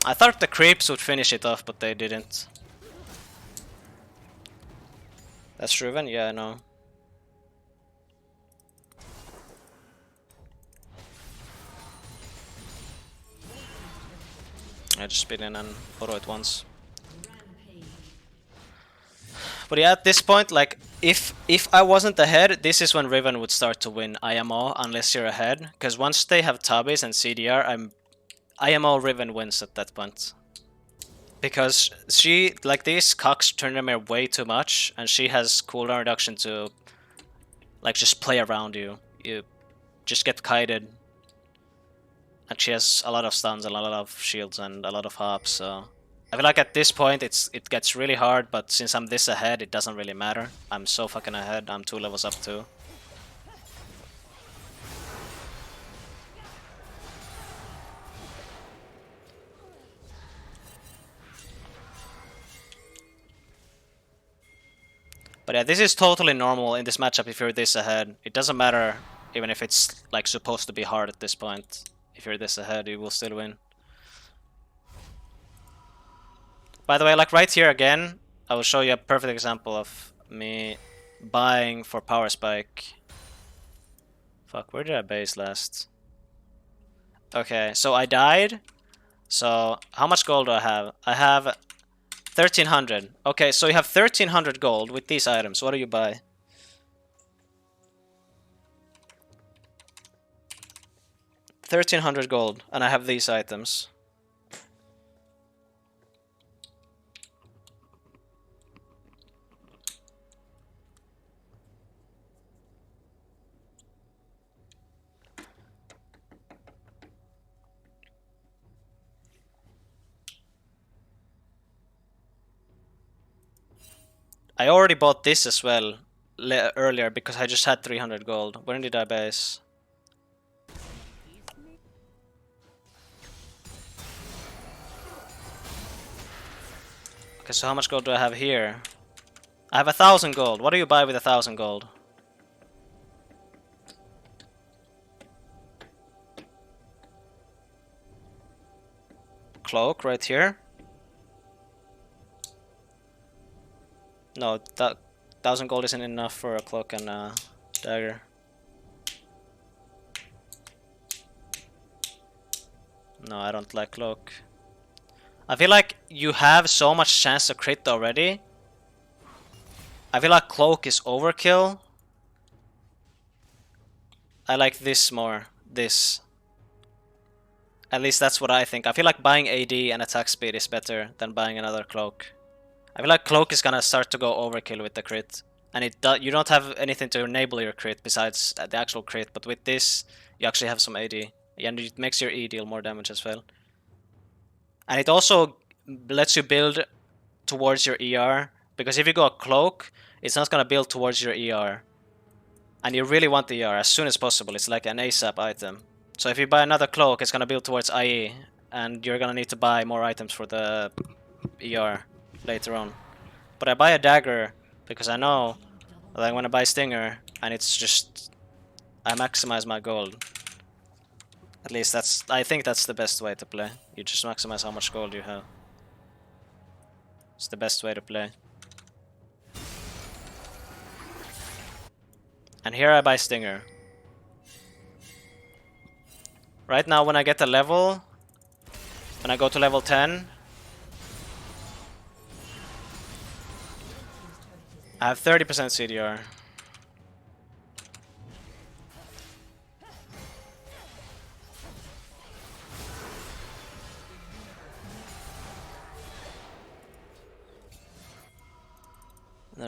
I thought the creeps would finish it off, but they didn't. That's Riven? Yeah, I know. I just spin in and auto it once. But yeah, at this point, like, if I wasn't ahead, this is when Riven would start to win IMO, unless you're ahead. Because once they have Tabis and CDR, IMO Riven wins at that point. Because she, like, these cocks Tryndamere way too much, and she has cooldown reduction to, like, just play around you. You just get kited. And she has a lot of stuns, a lot of shields, and a lot of hops, so... I feel like at this point it gets really hard, but since I'm this ahead, it doesn't really matter. I'm so fucking ahead, I'm 2 levels up too. But yeah, this is totally normal in this matchup if you're this ahead. It doesn't matter even if it's like supposed to be hard at this point. If you're this ahead, you will still win. By the way, like right here again, I will show you a perfect example of me buying for power spike. Fuck, where did I base last? Okay, so I died. So how much gold do I have? I have 1300. Okay, so you have 1300 gold with these items. What do you buy? $1,300 gold, and I have these items. I already bought this as well earlier because I just had 300 gold. When did I base? Okay, so how much gold do I have here? I have 1,000 gold. What do you buy with 1,000 gold? Cloak right here. No, that 1,000 gold isn't enough for a cloak and a dagger. No, I don't like cloak. I feel like you have so much chance to crit already. I feel like cloak is overkill. I like this more. This. At least that's what I think. I feel like buying AD and attack speed is better than buying another cloak. I feel like cloak is gonna start to go overkill with the crit. And you don't have anything to enable your crit besides the actual crit. But with this, you actually have some AD. And it makes your E deal more damage as well. And it also lets you build towards your ER. Because if you go a cloak, it's not gonna build towards your ER. And you really want the ER as soon as possible. It's like an ASAP item. So if you buy another cloak, it's gonna build towards IE. And you're gonna need to buy more items for the ER later on. But I buy a dagger because I know that I'm gonna buy Stinger. And it's just... I maximize my gold. At least I think that's the best way to play. You just maximize how much gold you have. It's the best way to play. And here I buy Stinger. Right now when I get a level, when I go to level 10, I have 30% CDR.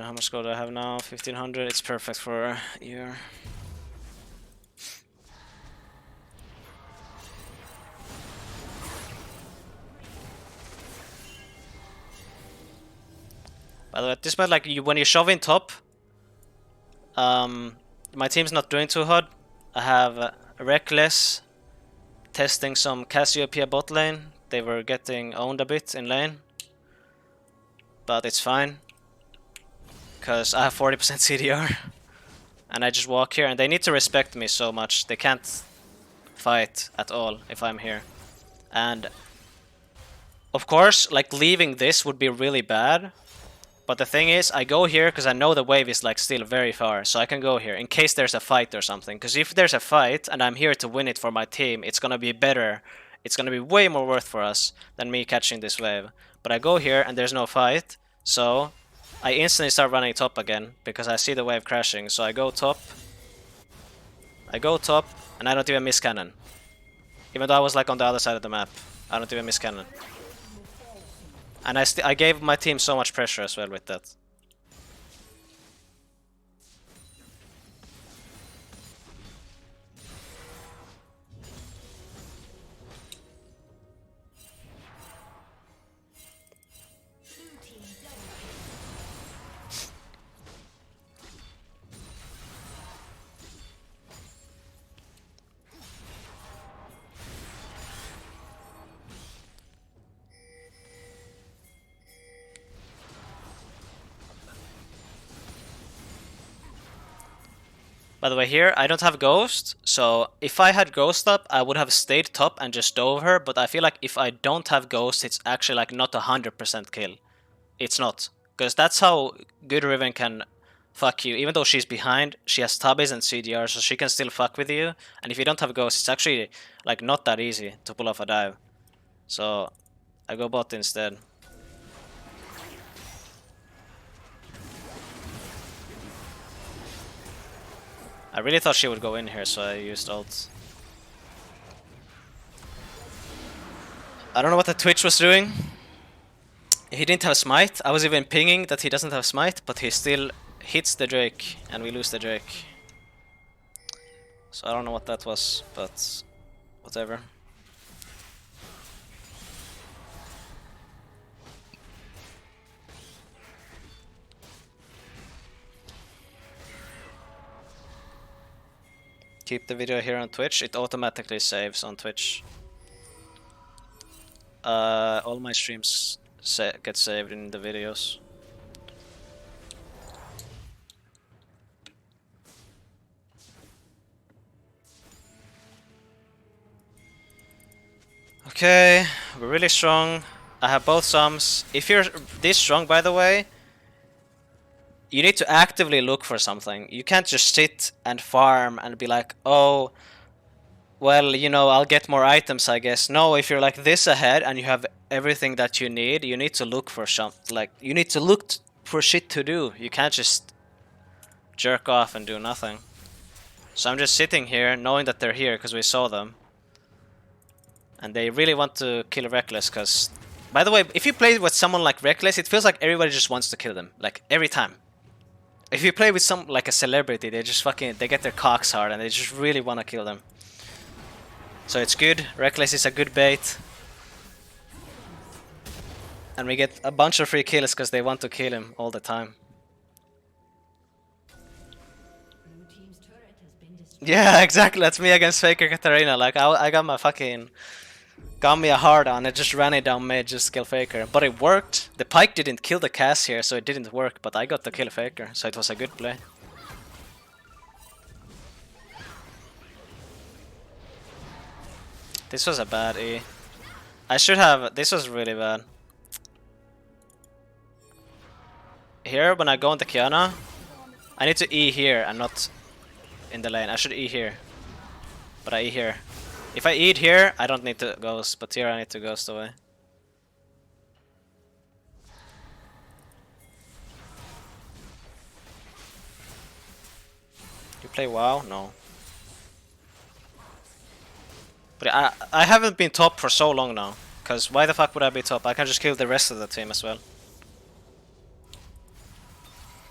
How much gold do I have now? 1500. It's perfect for a year. By the way, this part, like when you shove in top, my team's not doing too hot. I have Reckless testing some Cassiopeia bot lane. They were getting owned a bit in lane, but it's fine because I have 40% CDR, and I just walk here. And they need to respect me so much. They can't fight at all if I'm here. And of course, like leaving this would be really bad. But the thing is, I go here because I know the wave is like still very far, so I can go here in case there's a fight or something. Because if there's a fight and I'm here to win it for my team, it's gonna be better. It's gonna be way more worth for us than me catching this wave. But I go here and there's no fight, so I instantly start running top again because I see the wave crashing. So I go top, and I don't even miss cannon. Even though I was like on the other side of the map, I don't even miss cannon. And I gave my team so much pressure as well with that. By the way, here I don't have Ghost, so if I had Ghost up, I would have stayed top and just dove her, but I feel like if I don't have Ghost, it's actually like not 100% kill. It's not. Because that's how good Riven can fuck you. Even though she's behind, she has Tabbies and CDR, so she can still fuck with you. And if you don't have Ghost, it's actually like not that easy to pull off a dive. So I go bot instead. I really thought she would go in here, so I used ult. I don't know what the Twitch was doing. He didn't have smite. I was even pinging that he doesn't have smite, but he still hits the Drake, and we lose the Drake. So I don't know what that was, but whatever. Keep the video here on Twitch. It automatically saves on Twitch. All my streams get saved in the videos. Okay, we're really strong. I have both sums. If you're this strong, by the way, you need to actively look for something. You can't just sit and farm and be like, oh, well, you know, I'll get more items, I guess. No, if you're like this ahead and you have everything that you need to look for something. Like, you need to look for shit to do. You can't just jerk off and do nothing. So I'm just sitting here knowing that they're here because we saw them. And they really want to kill Reckless because... By the way, if you play with someone like Reckless, it feels like everybody just wants to kill them. Like, every time. If you play with some like a celebrity, they just fucking they get their cocks hard and they just really want to kill them. So it's good. Reckless is a good bait, and we get a bunch of free kills because they want to kill him all the time. Yeah, exactly. That's me against Faker Katarina. Like I got my fucking got me a hard on. It just ran it down mid, just kill Faker. But it worked. The pike didn't kill the Cass here, so it didn't work. But I got to kill Faker, so it was a good play. This was a bad E. I should have... This was really bad. Here, when I go into Kiana, I need to E here and not in the lane. I should E here. But I E here. If I eat here, I don't need to ghost, but here I need to ghost away. You play WoW? No. But I haven't been top for so long now. Because why the fuck would I be top? I can just kill the rest of the team as well.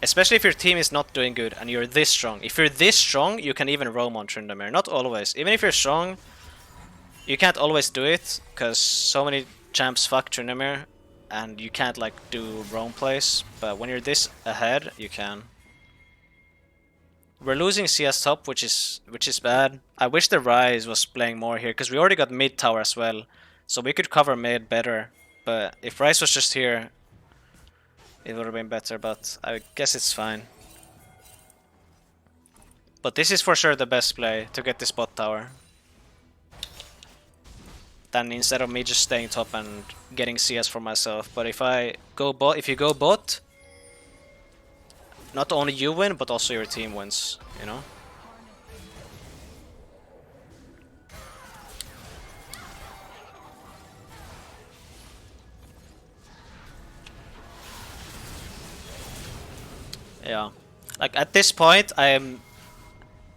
Especially if your team is not doing good and you're this strong. If you're this strong, you can even roam on Tryndamere. Not always. Even if you're strong, you can't always do it, because so many champs fuck Tryndamere, and you can't like do roam plays. But when you're this ahead, you can. We're losing CS top, which is bad. I wish the Ryze was playing more here, because we already got mid tower as well, so we could cover mid better. But if Ryze was just here, it would have been better. But I guess it's fine. But this is for sure the best play to get this bot tower. Then instead of me just staying top and getting CS for myself. But if I go bot, if you go bot, not only you win, but also your team wins, you know? Yeah. Like at this point, I am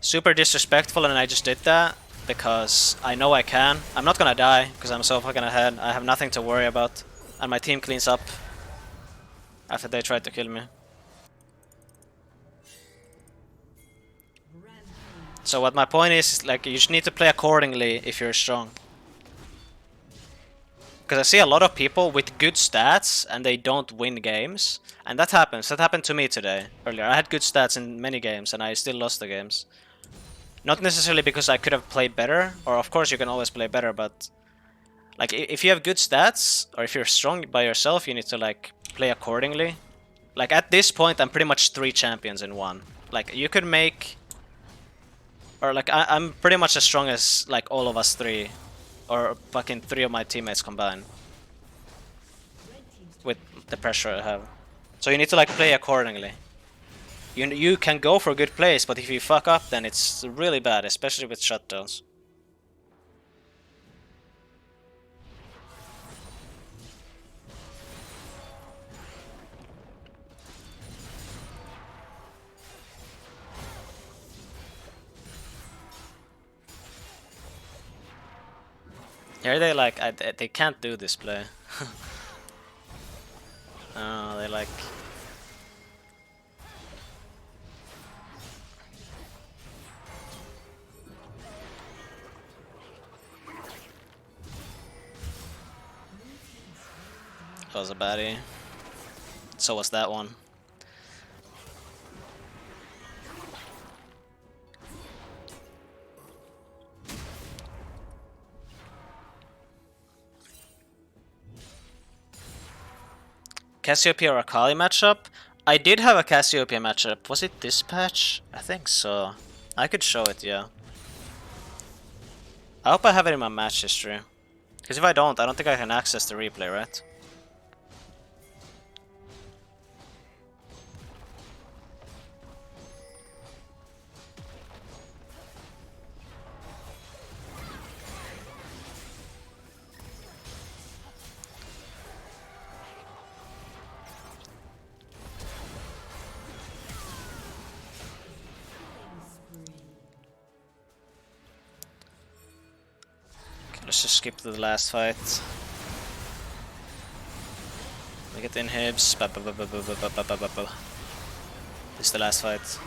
super disrespectful and I just did that because I know I can. I'm not gonna die because I'm so fucking ahead. I have nothing to worry about. And my team cleans up after they tried to kill me. So what my point is, like, you just need to play accordingly if you're strong. Because I see a lot of people with good stats and they don't win games. And that happens. That happened to me today, earlier. I had good stats in many games and I still lost the games. Not necessarily because I could have played better, or of course you can always play better, but like if you have good stats, or if you're strong by yourself, you need to like play accordingly. Like at this point, I'm pretty much 3 champions in one. Like you could make, or like I'm pretty much as strong as like all of us 3, or fucking 3 of my teammates combined. With the pressure I have. So you need to like play accordingly. You can go for good plays, but if you fuck up, then it's really bad, especially with shutdowns. Here they like, they can't do this play. Oh, they like... That was a baddie. So was that one. Cassiopeia or Akali matchup? I did have a Cassiopeia matchup. Was it this patch? I think so. I could show it, yeah. I hope I have it in my match history. Because if I don't think I can access the replay, right? Let's just skip to the last fight. We get the inhibs. This is the last fight.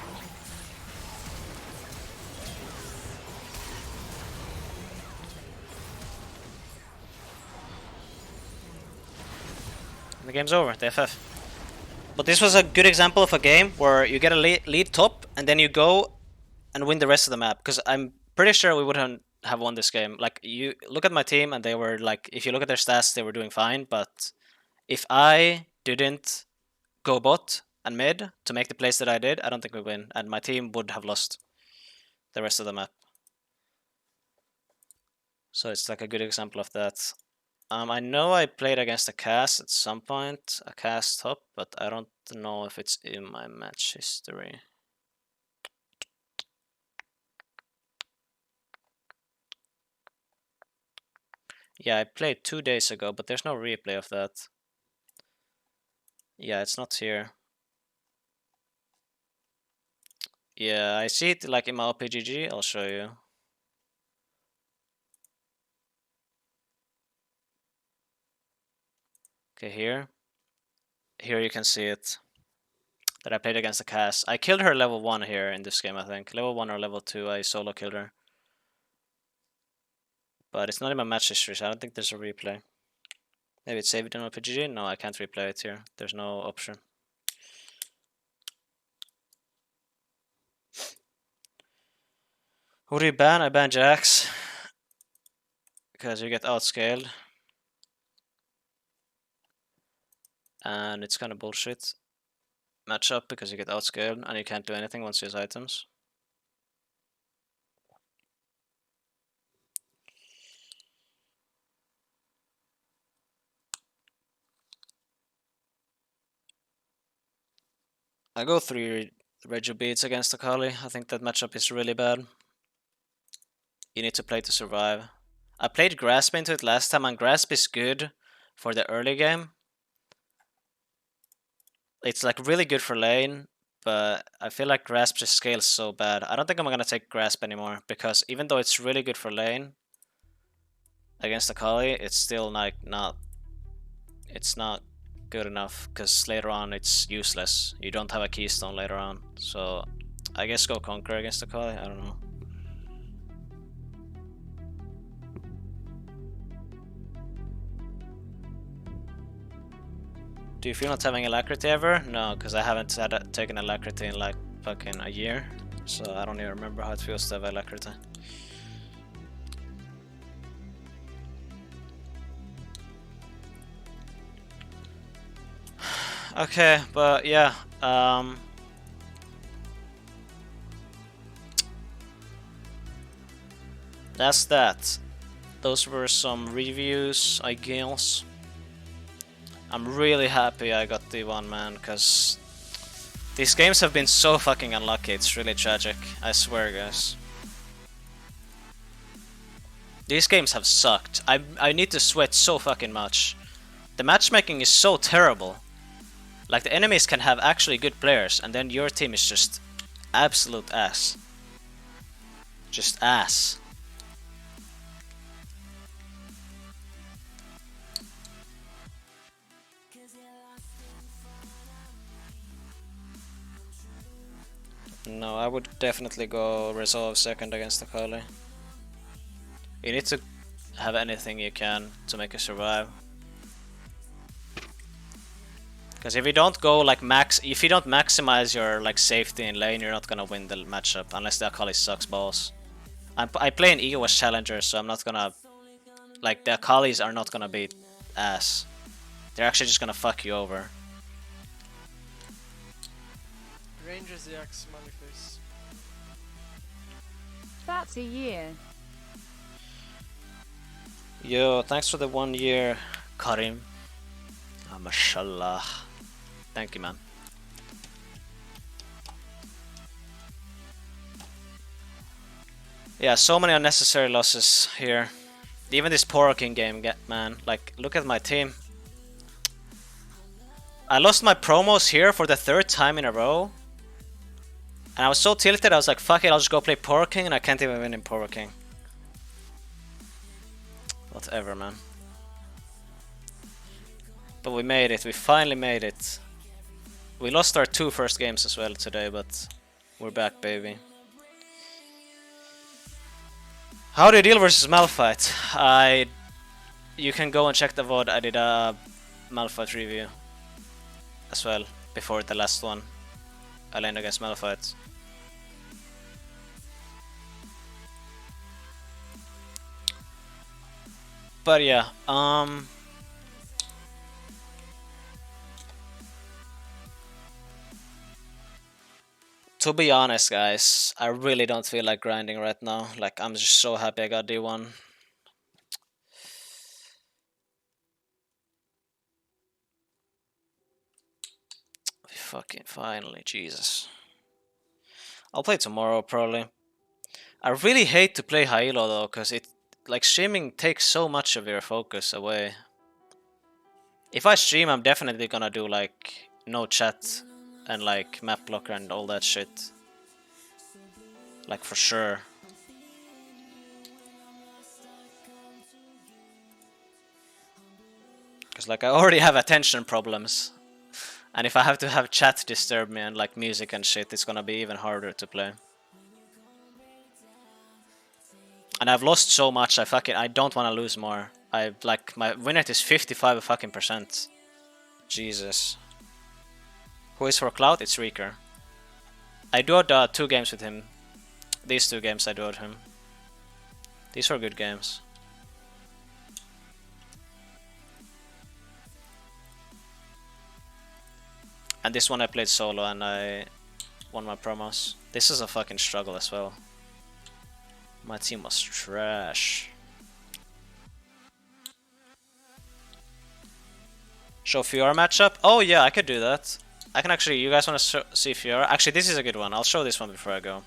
And the game's over, the FF. But this was a good example of a game where you get a lead top and then you go and win the rest of the map. Because I'm pretty sure we wouldn't have won this game. Like, you look at my team and they were like, if you look at their stats, they were doing fine. But if I didn't go bot and mid to make the plays that I did, I don't think we win. And my team would have lost the rest of the map. So it's like a good example of that. I know I played against a cast at some point, a cast top, but I don't know if it's in my match history. Yeah, I played 2 days ago, but there's no replay of that. Yeah, it's not here. Yeah, I see it like in my OPGG, I'll show you. Okay, here. Here you can see it. that I played against the Cass. I killed her level 1 here in this game, I think. Level 1 or level 2, I solo killed her. But it's not in my match history, so I don't think there's a replay. Maybe it's saved in my PGG? No, I can't replay it here. There's no option. Who do you ban? I ban Jax. Because you get outscaled. And it's kind of bullshit. Match up because you get outscaled and you can't do anything once you use items. I go 3 Regio beats against Akali. I think that matchup is really bad. You need to play to survive. I played Grasp into it last time, and Grasp is good for the early game. It's like really good for lane, but I feel like Grasp just scales so bad. I don't think I'm gonna take Grasp anymore, because even though it's really good for lane against Akali, it's still like not good enough, because later on it's useless. You don't have a keystone later on, so I guess go Conquer against Akali. I don't know. Do you feel not having alacrity ever? No, because I haven't taken alacrity in like fucking a year, so I don't even remember how it feels to have alacrity. Okay, but yeah, that's that. Those were some reviews, I guess. I'm really happy I got D1, man, because these games have been so fucking unlucky. It's really tragic, I swear, guys. These games have sucked. I need to sweat so fucking much. The matchmaking is so terrible. Like, the enemies can have actually good players, and then your team is just absolute ass. Just ass. No, I would definitely go resolve second against Akali. You need to have anything you can to make you survive. Because if you don't go like if you don't maximize your like safety in lane, you're not gonna win the matchup unless the Akali sucks balls. I play an EOS challenger, so I'm not gonna like the Akalis are not gonna beat ass. They're actually just gonna fuck you over. RANGERZX Malphite. That's a year. Yo, thanks for the 1 year, Karim. Mashallah. Thank you, man. Yeah, so many unnecessary losses here. Even this Poro King game, man. Like, look at my team. I lost my promos here for the 3rd time in a row. And I was so tilted, I was like, fuck it, I'll just go play Poro King, and I can't even win in Poro King. Whatever, man. But we made it, we finally made it. We lost our 2 first games as well today, but we're back, baby. How do you deal versus Malphite? You can go and check the VOD, I did a Malphite review as well, before the last one. I laned against Malphite. But yeah, to be honest, guys, I really don't feel like grinding right now. Like, I'm just so happy I got D1. Fucking finally, Jesus. I'll play tomorrow, probably. I really hate to play Hilo, though, because it, like, streaming takes so much of your focus away. If I stream, I'm definitely gonna do, like, no chat and, like, map blocker and all that shit. Like, for sure. Because, like, I already have attention problems. And if I have to have chat disturb me and like music and shit, it's gonna be even harder to play. And I've lost so much, I don't want to lose more. I like my win rate is 55 fucking %. Jesus. Who is for clout? It's Reeker. I duoed 2 games with him. These 2 games I duoed him. These were good games. And this one I played solo and I won my promos. This is a fucking struggle as well. My team was trash. Show Fiora matchup? Oh yeah, I could do that. I can actually, you guys want to see Fiora? Actually, this is a good one. I'll show this one before I go.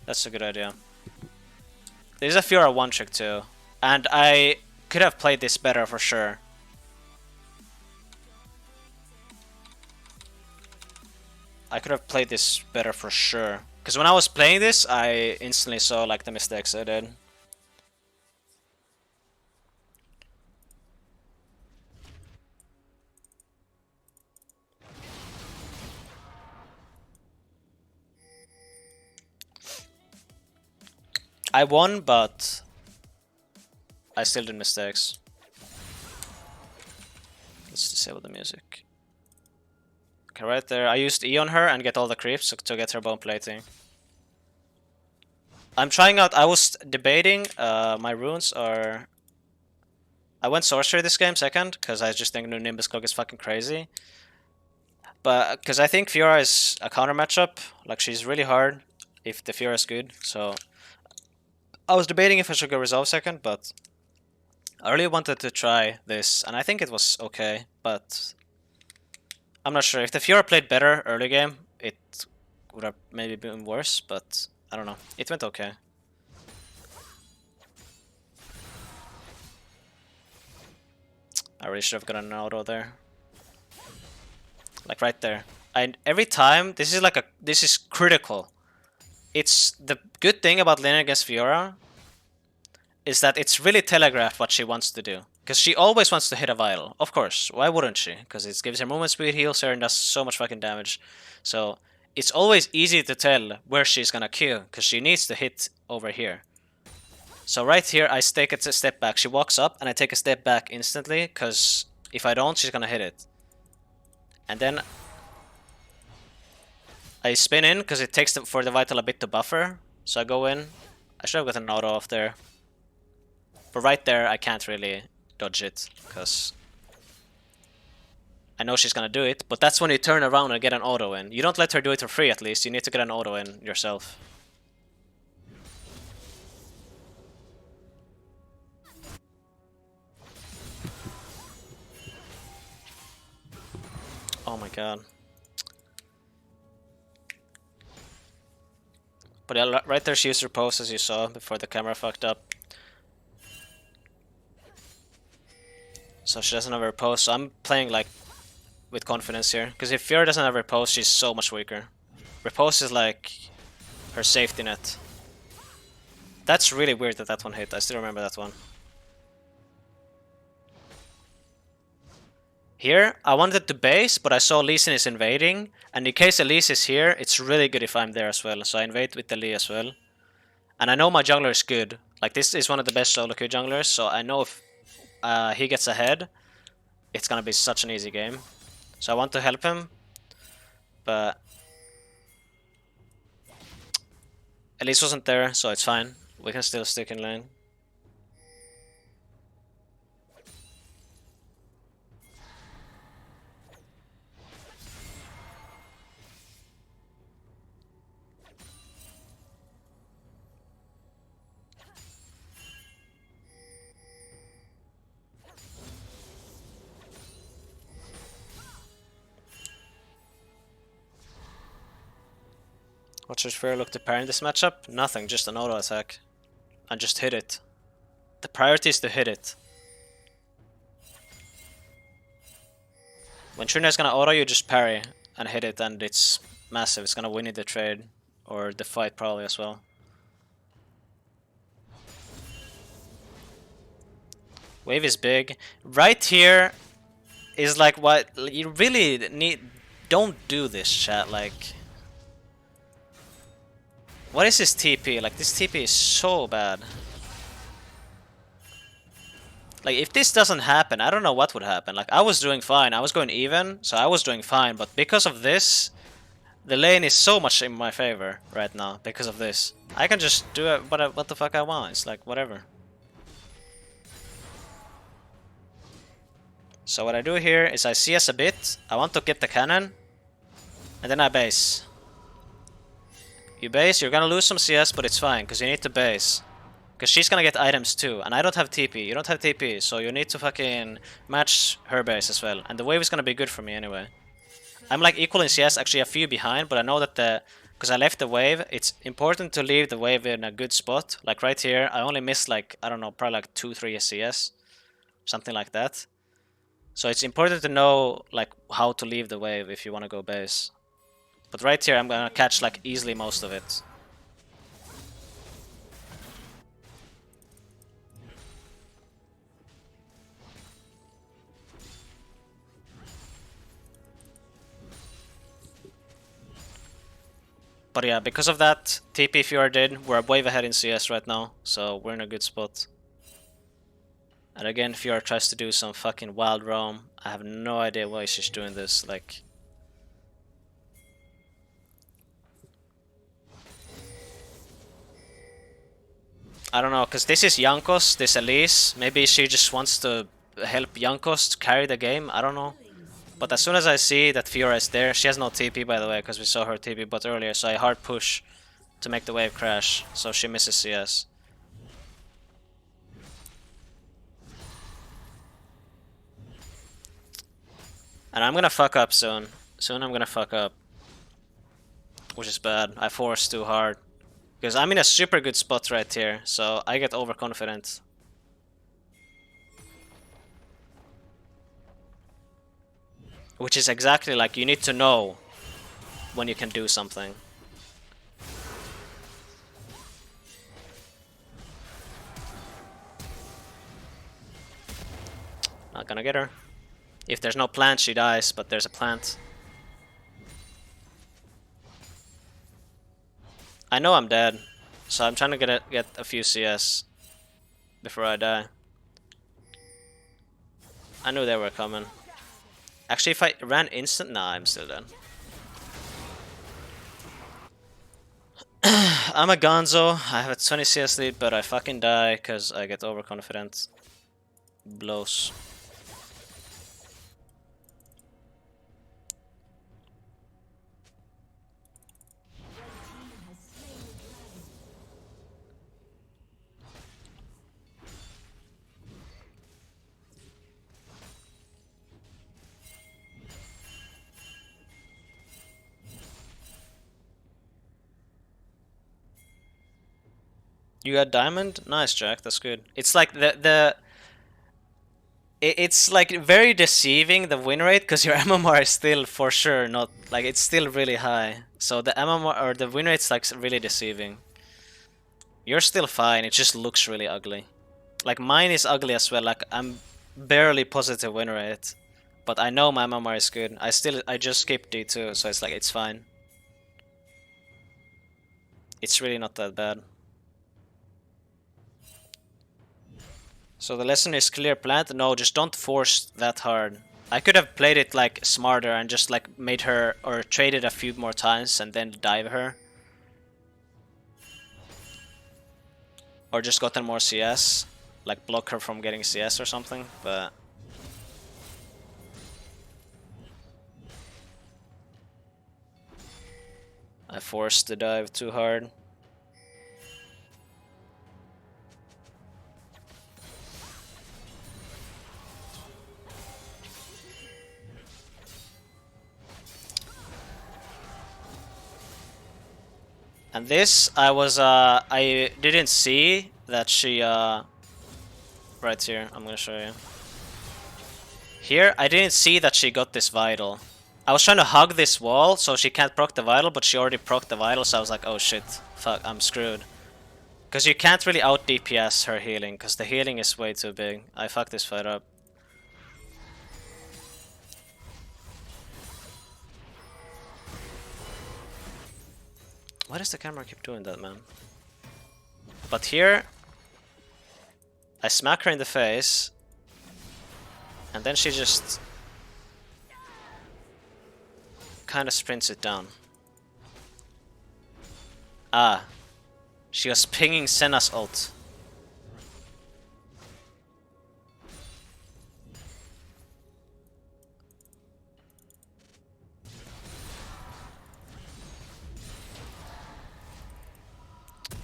That's a good idea. There's a Fiora one trick too. And I could have played this better for sure. I could have played this better for sure. Because when I was playing this, I instantly saw like the mistakes I did. I won, but I still did mistakes. Let's disable the music. Okay, right there. I used E on her and get all the creeps to get her bone plating. I'm trying out. I was debating my runes or I went sorcery this game second because I just think new Nimbus Cloak is fucking crazy. But because I think Fiora is a counter matchup, like she's really hard if the Fiora is good. So I was debating if I should go resolve second, but I really wanted to try this, and I think it was okay, but I'm not sure. If the Fiora played better early game, it would have maybe been worse, but I don't know. It went okay. I really should have gotten an auto there. Like right there. And every time, this is critical. It's the good thing about laning against Fiora is that it's really telegraphed what she wants to do. Because she always wants to hit a vital. Of course, why wouldn't she? Because it gives her movement speed, heals her, and does so much fucking damage. So it's always easy to tell where she's gonna Q, because she needs to hit over here. So right here, I take a step back. She walks up, and I take a step back instantly, because if I don't, she's gonna hit it. And then I spin in, because it takes for the vital a bit to buffer. So I go in. I should have gotten an auto off there. But right there, I can't really dodge it, because I know she's gonna do it. But that's when you turn around and get an auto in. You don't let her do it for free, at least. You need to get an auto in yourself. Oh my god. But yeah, right there she used her pose, as you saw, before the camera fucked up. So she doesn't have her pose, so I'm playing like with confidence here. Because if Fiora doesn't have her pose, she's so much weaker. Repose is like her safety net. That's really weird that that one hit. I still remember that one. Here, I wanted to base, but I saw Lee Sin is invading. And in case Elise is here, it's really good if I'm there as well. So I invade with the Lee as well. And I know my jungler is good. Like, this is one of the best solo queue junglers, so I know if he gets ahead, it's gonna be such an easy game. So I want to help him, but Elise wasn't there, so it's fine. We can still stick in lane. What should Fiora look to pair in this matchup? Nothing, just an auto attack. And just hit it. The priority is to hit it. When Trynda is gonna auto, you just parry and hit it, and it's massive. It's gonna win you the trade. Or the fight probably as well. Wave is big. Right here is like what you really need. Don't do this, chat. Like, what is this TP? Like, this TP is so bad. Like, if this doesn't happen, I don't know what would happen. Like, I was doing fine. I was going even, so I was doing fine. But because of this, the lane is so much in my favor right now. Because of this, I can just do it what the fuck I want. It's like whatever. So what I do here is I CS a bit. I want to get the cannon, and then I base. You base, you're gonna lose some CS, but it's fine because you need to base. Because she's gonna get items too, and I don't have TP. You don't have TP, so you need to fucking match her base as well. And the wave is gonna be good for me anyway. I'm like equal in CS, actually a few behind, but I know that because I left the wave, it's important to leave the wave in a good spot. Like right here, I only missed like, I don't know, probably like 2-3 CS. Something like that. So it's important to know like how to leave the wave if you want to go base. But right here I'm gonna catch like easily most of it. But yeah, because of that, TP Fiora did, we're wave ahead in CS right now, so we're in a good spot. And again, Fiora tries to do some fucking wild roam. I have no idea why she's doing this, like... I don't know, because this is Jankos, this Elise. Maybe she just wants to help Jankos to carry the game, I don't know. But as soon as I see that Fiora is there, she has no TP by the way, because we saw her TP but earlier, so I hard push to make the wave crash, so she misses CS. And I'm gonna fuck up soon. Soon I'm gonna fuck up. Which is bad. I forced too hard. Because I'm in a super good spot right here, so I get overconfident. Which is exactly like you need to know when you can do something. Not gonna get her. If there's no plant, she dies, but there's a plant. I know I'm dead, so I'm trying to get a few CS before I die. I knew they were coming. Actually, if I ran instant, nah, I'm still dead. I'm a gonzo. I have a 20 CS lead, but I fucking die because I get overconfident. Blows. You got diamond? Nice, Jack. That's good. It's like it's like very deceiving, the win rate, because your MMR is still for sure not like it's still really high. So the MMR or the win rate's like really deceiving. You're still fine. It just looks really ugly. Like mine is ugly as well. Like I'm barely positive win rate, but I know my MMR is good. I just skipped D2, so it's like it's fine. It's really not that bad. So the lesson is clear plant. No, just don't force that hard. I could have played it like smarter and just like made her or traded a few more times and then dive her. Or just gotten more CS. Like block her from getting CS or something, but... I forced the dive too hard. And this, I didn't see that she, right here, I'm gonna show you. Here, I didn't see that she got this vital. I was trying to hug this wall so she can't proc the vital, but she already proc the vital, so I was like, oh shit, fuck, I'm screwed. Because you can't really out DPS her healing, because the healing is way too big. I fucked this fight up. Why does the camera keep doing that, man? But here, I smack her in the face, and then she just kind of sprints it down. Ah, she was pinging Senna's ult.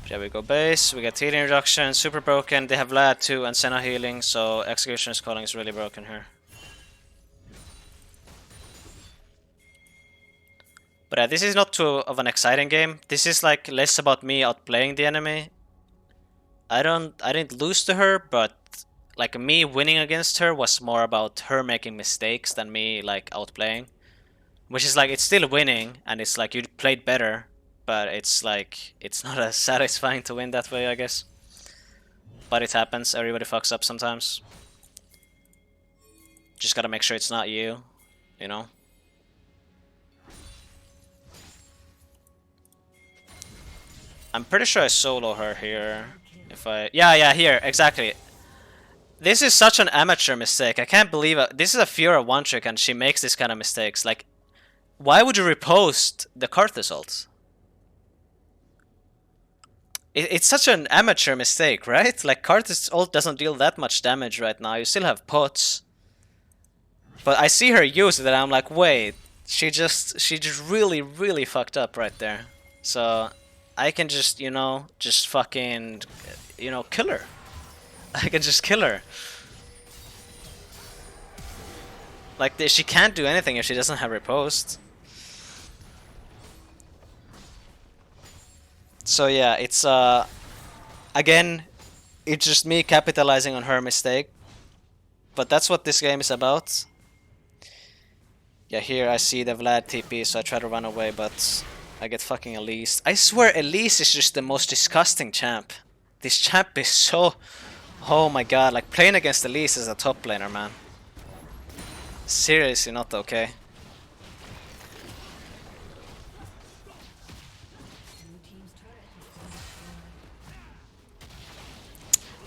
Yeah, we go base, we get healing reduction, super broken, they have Vlad too and Senna healing, so Executioner's Calling is really broken here. But yeah, this is not too of an exciting game. This is like less about me outplaying the enemy. I didn't lose to her, but like me winning against her was more about her making mistakes than me like outplaying. Which is like, it's still winning, and it's like you played better, but it's like, it's not as satisfying to win that way, I guess. But it happens, everybody fucks up sometimes. Just gotta make sure it's not you know? I'm pretty sure I solo her here. If I... Yeah, here, exactly. This is such an amateur mistake. I can't believe it. This is a Fiora one trick and she makes this kind of mistakes. Like, why would you repost the Karthus ult? It's such an amateur mistake, right? Like, Karthus ult doesn't deal that much damage right now. You still have pots. But I see her use it and I'm like, wait, she just really, really fucked up right there. So I can just, you know, just fucking, you know, kill her. I can just kill her. Like, she can't do anything if she doesn't have riposte. So yeah, it's again, it's just me capitalizing on her mistake. But that's what this game is about. Yeah, here I see the Vlad TP, so I try to run away, but I get fucking Atleast. I swear Atleast is just the most disgusting champ. This champ is so... Oh my god, like playing against Atleast as a top laner, man. Seriously not okay.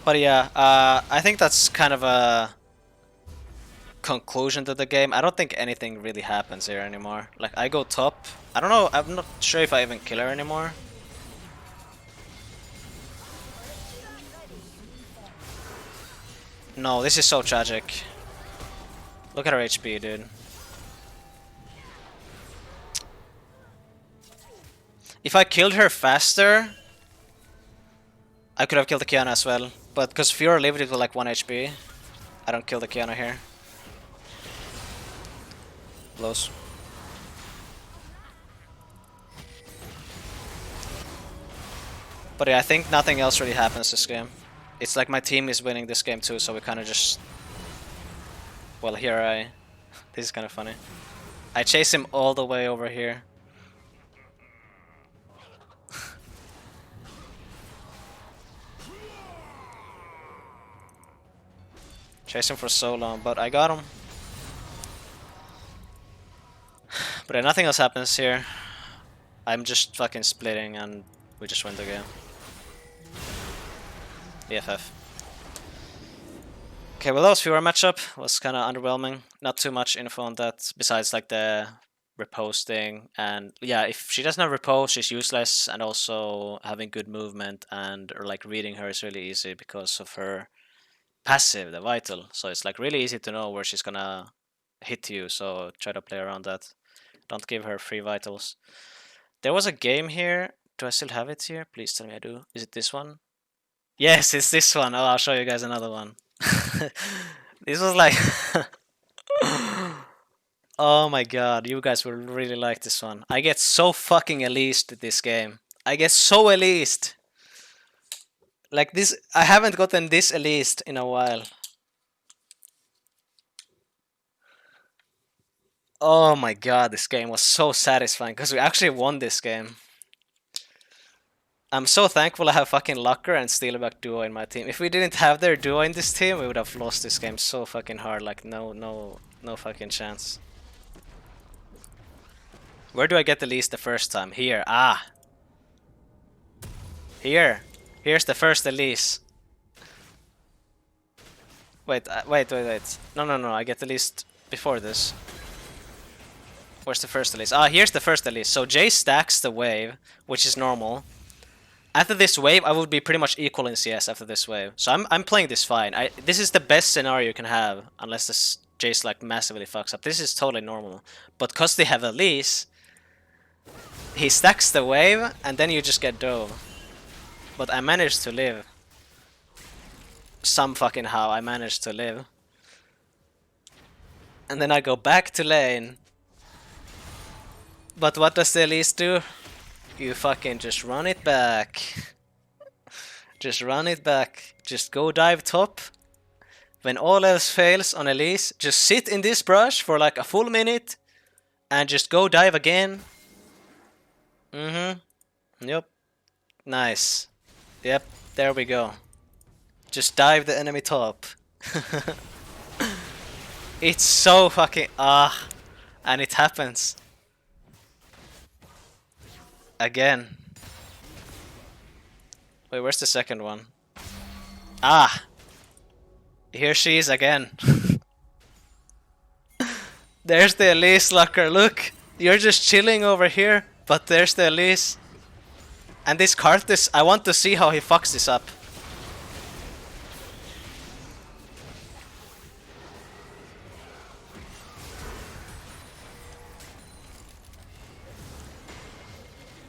But yeah, I think that's kind of a conclusion to the game. I don't think anything really happens here anymore. Like, I go top. I don't know, I'm not sure if I even kill her anymore. No, this is so tragic. Look at her HP, dude. If I killed her faster, I could have killed the Kiana as well. But because Fiora lived it with like 1 HP, I don't kill the Kiana here. Close. But yeah, I think nothing else really happens this game. It's like my team is winning this game too, so we kind of just... Well, here this is kind of funny. I chase him all the way over here. Chase him for so long, but I got him. But yeah, nothing else happens here. I'm just fucking splitting and we just win the game. EFF. Okay, well that was Fiora matchup. Was kind of underwhelming. Not too much info on that, besides like the reposting. And yeah, if she doesn't have repost, she's useless. And also having good movement and or like reading her is really easy because of her passive, the vital. So it's like really easy to know where she's gonna hit you. So try to play around that. Don't give her free vitals. There was a game here. Do I still have it here? Please tell me I do. Is it this one? Yes, it's this one. Oh, I'll show you guys another one. This was like... Oh my god, you guys will really like this one. I get so fucking Atleast this game. I get so Atleast. Like this, I haven't gotten this Atleast in a while. Oh my god, this game was so satisfying because we actually won this game. I'm so thankful I have fucking Lucker and Steelback duo in my team. If we didn't have their duo in this team, we would have lost this game so fucking hard. Like no fucking chance. Where do I get the least the first time? Here. Ah. Here. Here's the first Elise. Wait, wait. No, I get Elise before this. Where's the first Elise? Ah, here's the first Elise. So Jay stacks the wave, which is normal. After this wave, I would be pretty much equal in CS after this wave. So I'm playing this fine. This is the best scenario you can have, unless this Jace like massively fucks up. This is totally normal. But cause they have Elise, he stacks the wave, and then you just get dove. But I managed to live. Some fucking how I managed to live. And then I go back to lane. But what does the Elise do? You fucking just run it back. Just run it back. Just go dive top. When all else fails on Elise, just sit in this brush for like a full minute. And just go dive again. Yep. Nice. Yep, there we go. Just dive the enemy top. It's so fucking... and it happens. Again. Wait, where's the second one? Ah! Here she is again. There's the Elise locker, look! You're just chilling over here, but there's the Elise. And this Karthus, I want to see how he fucks this up.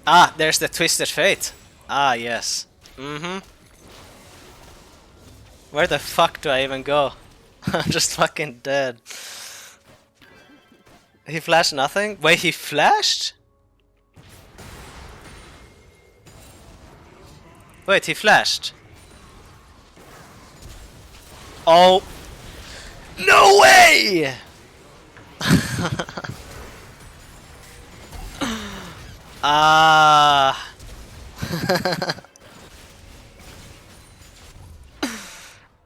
Ah, there's the Twisted Fate. Ah, yes. Where the fuck do I even go? I'm just fucking dead. He flashed nothing? Wait, he flashed? Wait, he flashed. Oh. No way! Ah.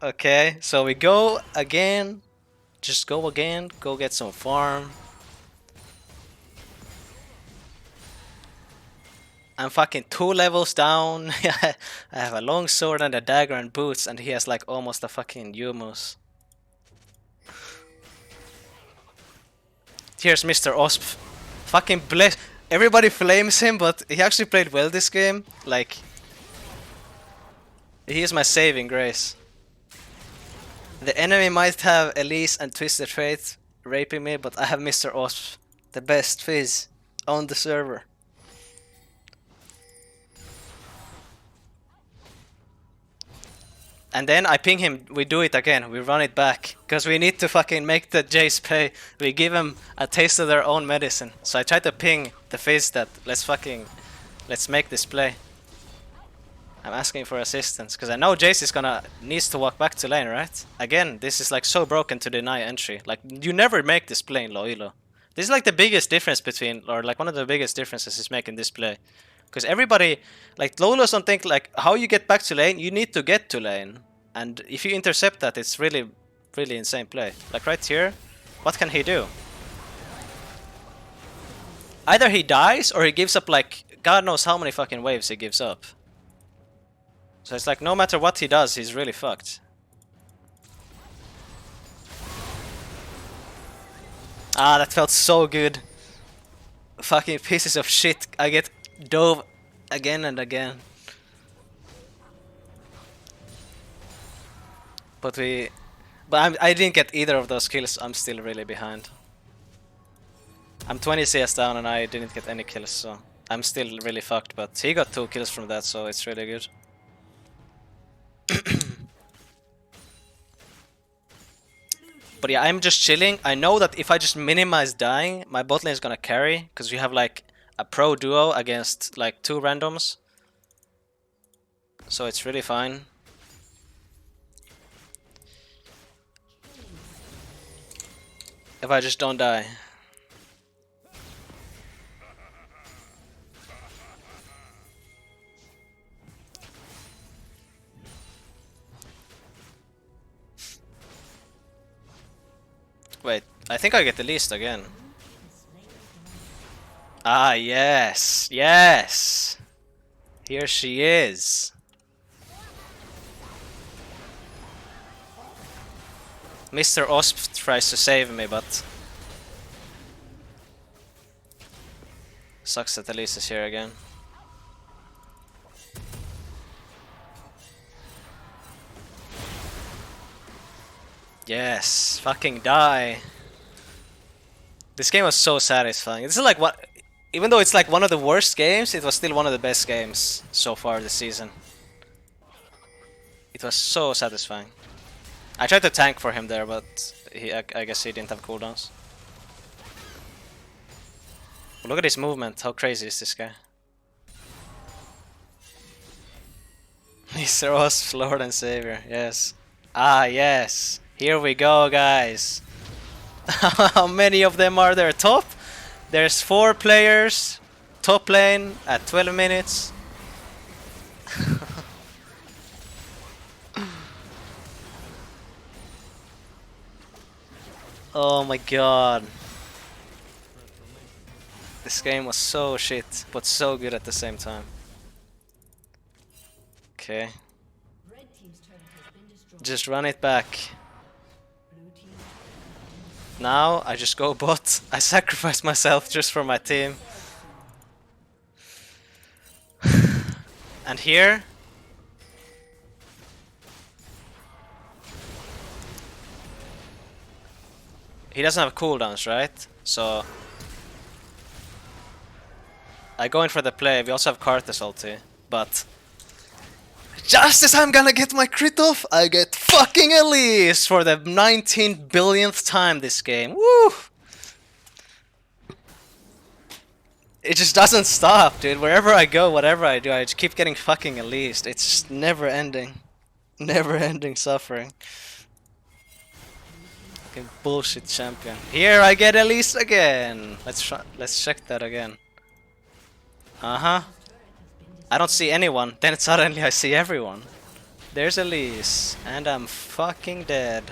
Okay, so we go again. Just go again. Go get some farm. I'm fucking 2 levels down. I have a long sword and a dagger and boots, and he has like almost a fucking Yumus. Here's Mr. Osp. Fucking bless. Everybody flames him, but he actually played well this game. Like, he is my saving grace. The enemy might have Elise and Twisted Fate raping me, but I have Mr. Osp, the best fizz on the server. And then I ping him, we do it again, we run it back. Because we need to fucking make the Jace pay. We give him a taste of their own medicine. So I try to ping the Fizz that let's make this play. I'm asking for assistance, because I know Jace is needs to walk back to lane, right? Again, this is like so broken to deny entry. Like, you never make this play in Loilo. This is like the biggest difference between, or like one of the biggest differences is making this play. Because everybody, like Lolos don't think like how you get back to lane, you need to get to lane. And if you intercept that, it's really, really insane play. Like right here, what can he do? Either he dies or he gives up like, God knows how many fucking waves he gives up. So it's like no matter what he does, he's really fucked. Ah, that felt so good. Fucking pieces of shit. I get dove again and again. But I didn't get either of those kills. I'm still really behind. I'm 20 CS down and I didn't get any kills, so I'm still really fucked. But he got 2 kills from that, so it's really good. But yeah, I'm just chilling. I know that if I just minimize dying, my bot lane is gonna carry, because we have like a pro duo against like 2 randoms. So it's really fine. If I just don't die. Wait, I think I get the least again. Ah, yes, yes. Here she is. Mr. Osp tries to save me, but sucks that Atleast is here again. Yes, fucking die. This game was so satisfying. This is like what, even though it's like one of the worst games, it was still one of the best games so far this season. It was so satisfying. I tried to tank for him there, but I guess he didn't have cooldowns. But look at his movement. How crazy is this guy? Mr. Osp, Lord and Savior. Yes. Ah, yes. Here we go, guys. How many of them are there? Top? There's 4 players. Top lane at 12 minutes. Oh my god. This game was so shit, but so good at the same time. Okay. Just run it back. Now I just go bot. I sacrifice myself just for my team. And here he doesn't have cooldowns, right? So I go in for the play. We also have Karthus ulti, but just as I'm gonna get my crit off, I get fucking Atleast for the 19 billionth time this game. Woo! It just doesn't stop, dude. Wherever I go, whatever I do, I just keep getting fucking Atleast. It's just never ending. Never ending suffering. Fucking bullshit champion. Here I get Atleast again. Let's check that again. Uh-huh. I don't see anyone, then suddenly I see everyone. There's Atleast, and I'm fucking dead.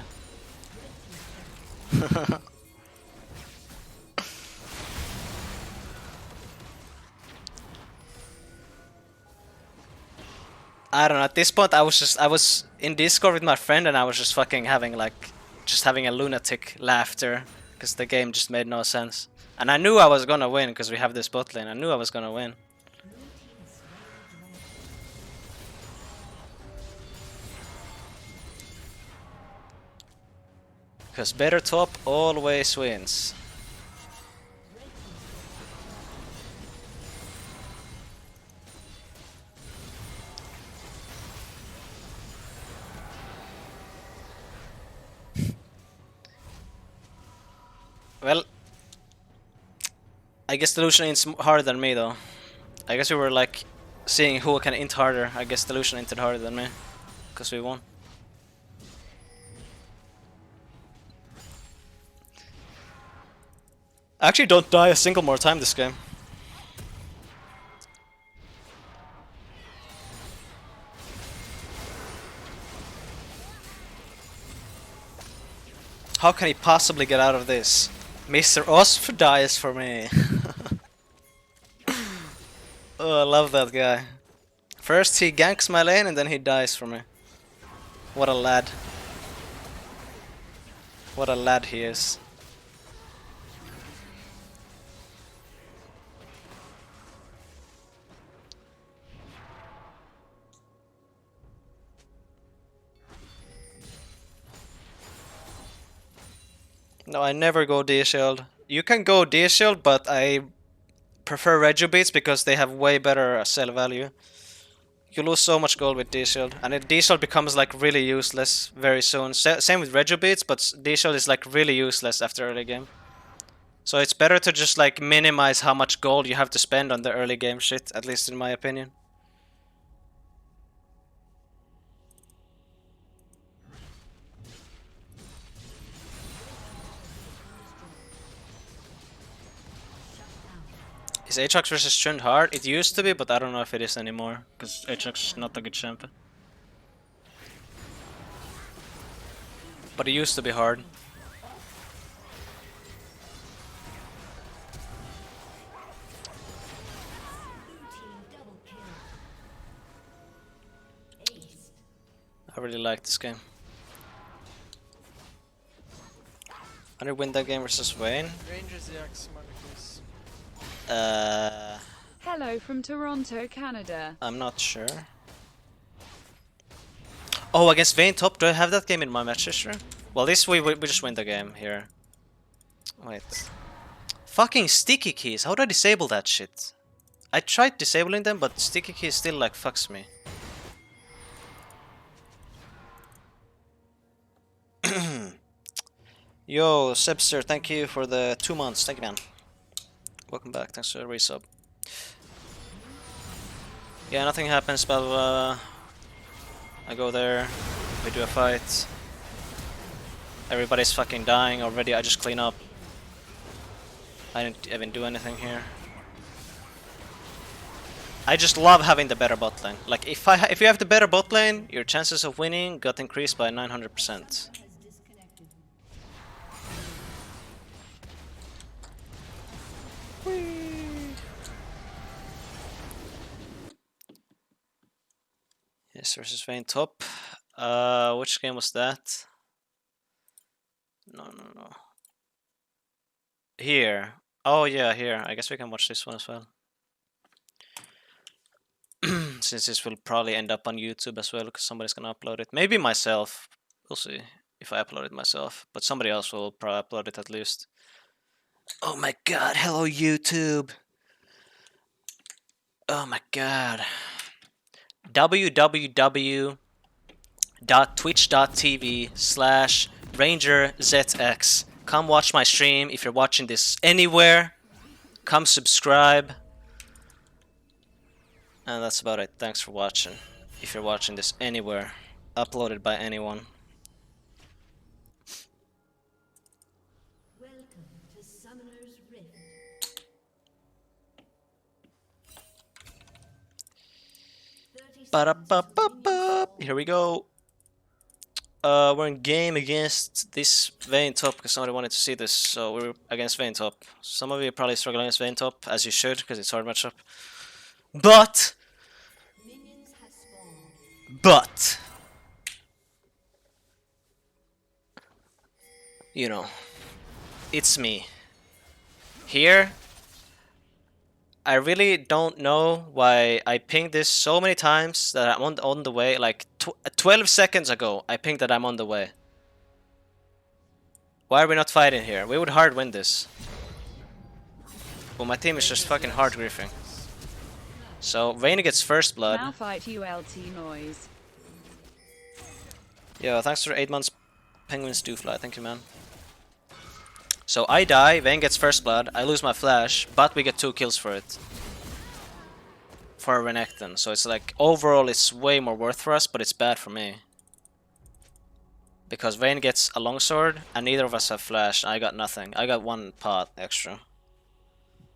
I don't know, at this point I was in Discord with my friend and I was just fucking having having a lunatic laughter, because the game just made no sense. And I knew I was gonna win, because we have this bot lane, I knew I was gonna win. Because better top always wins. Well, I guess Delusion ints harder than me though. I guess we were like seeing who can int harder. I guess Delusion inted harder than me, because we won. I actually don't die a single more time this game. How can he possibly get out of this? Mr. Osp dies for me. Oh, I love that guy. First he ganks my lane and then he dies for me. What a lad. What a lad he is. No, I never go D-Shield. You can go D-Shield, but I prefer Regio Beats because they have way better sell value. You lose so much gold with D-Shield, and D-Shield becomes like really useless very soon. Same with Regio Beats, but D-Shield is like really useless after early game. So it's better to just like minimize how much gold you have to spend on the early game shit, at least in my opinion. Is Aatrox versus Trynda hard? It used to be, but I don't know if it is anymore, because Aatrox is not a good champion. But it used to be hard. I really like this game. I did win that game versus Vayne. RANGERZX, smiley face. Hello from Toronto, Canada. I'm not sure. Oh, against Vayne top? Do I have that game in my match history? Well, this we just win the game here. Wait. Fucking sticky keys. How do I disable that shit? I tried disabling them, but sticky keys still like fucks me. Yo, Sebster, thank you for the 2 months. Thank you, man. Welcome back. Thanks for the resub. Yeah, nothing happens, blah blah blah. I go there, we do a fight. Everybody's fucking dying already. I just clean up. I didn't even do anything here. I just love having the better bot lane. Like if you have the better bot lane, your chances of winning got increased by 900%. Yes, versus Vayne top. Which game was that? No. Here. Oh yeah, here. I guess we can watch this one as well. Since this will probably end up on YouTube as well, because somebody's gonna upload it. Maybe myself. We'll see if I upload it myself. But somebody else will probably upload it at least. Oh my god, hello YouTube. Oh my god. www.twitch.tv/RANGERZX. Come watch my stream if you're watching this anywhere. Come subscribe. And that's about it. Thanks for watching. If you're watching this anywhere. Uploaded by anyone. Welcome to Summoner's Rift. Ba-da-ba-ba-ba. Here we go. We're in game against this Vayne top because somebody wanted to see this, so we're against Vayne top. Some of you are probably struggling against Vayne top, as you should, because it's hard matchup. But you know, it's me. Here, I really don't know why I pinged this so many times that I'm on the way. Like 12 seconds ago, I pinged that I'm on the way. Why are we not fighting here? We would hard win this. Well, my team is just fucking hard griefing. So Vayne gets first blood. Malphite ULT noise. Yo, thanks for 8 months. Penguins do fly. Thank you, man. So I die, Vayne gets first blood, I lose my flash, but we get 2 kills for it. For a Renekton. So it's like, overall it's way more worth for us, but it's bad for me. Because Vayne gets a longsword, and neither of us have flash, I got nothing. I got 1 pot extra.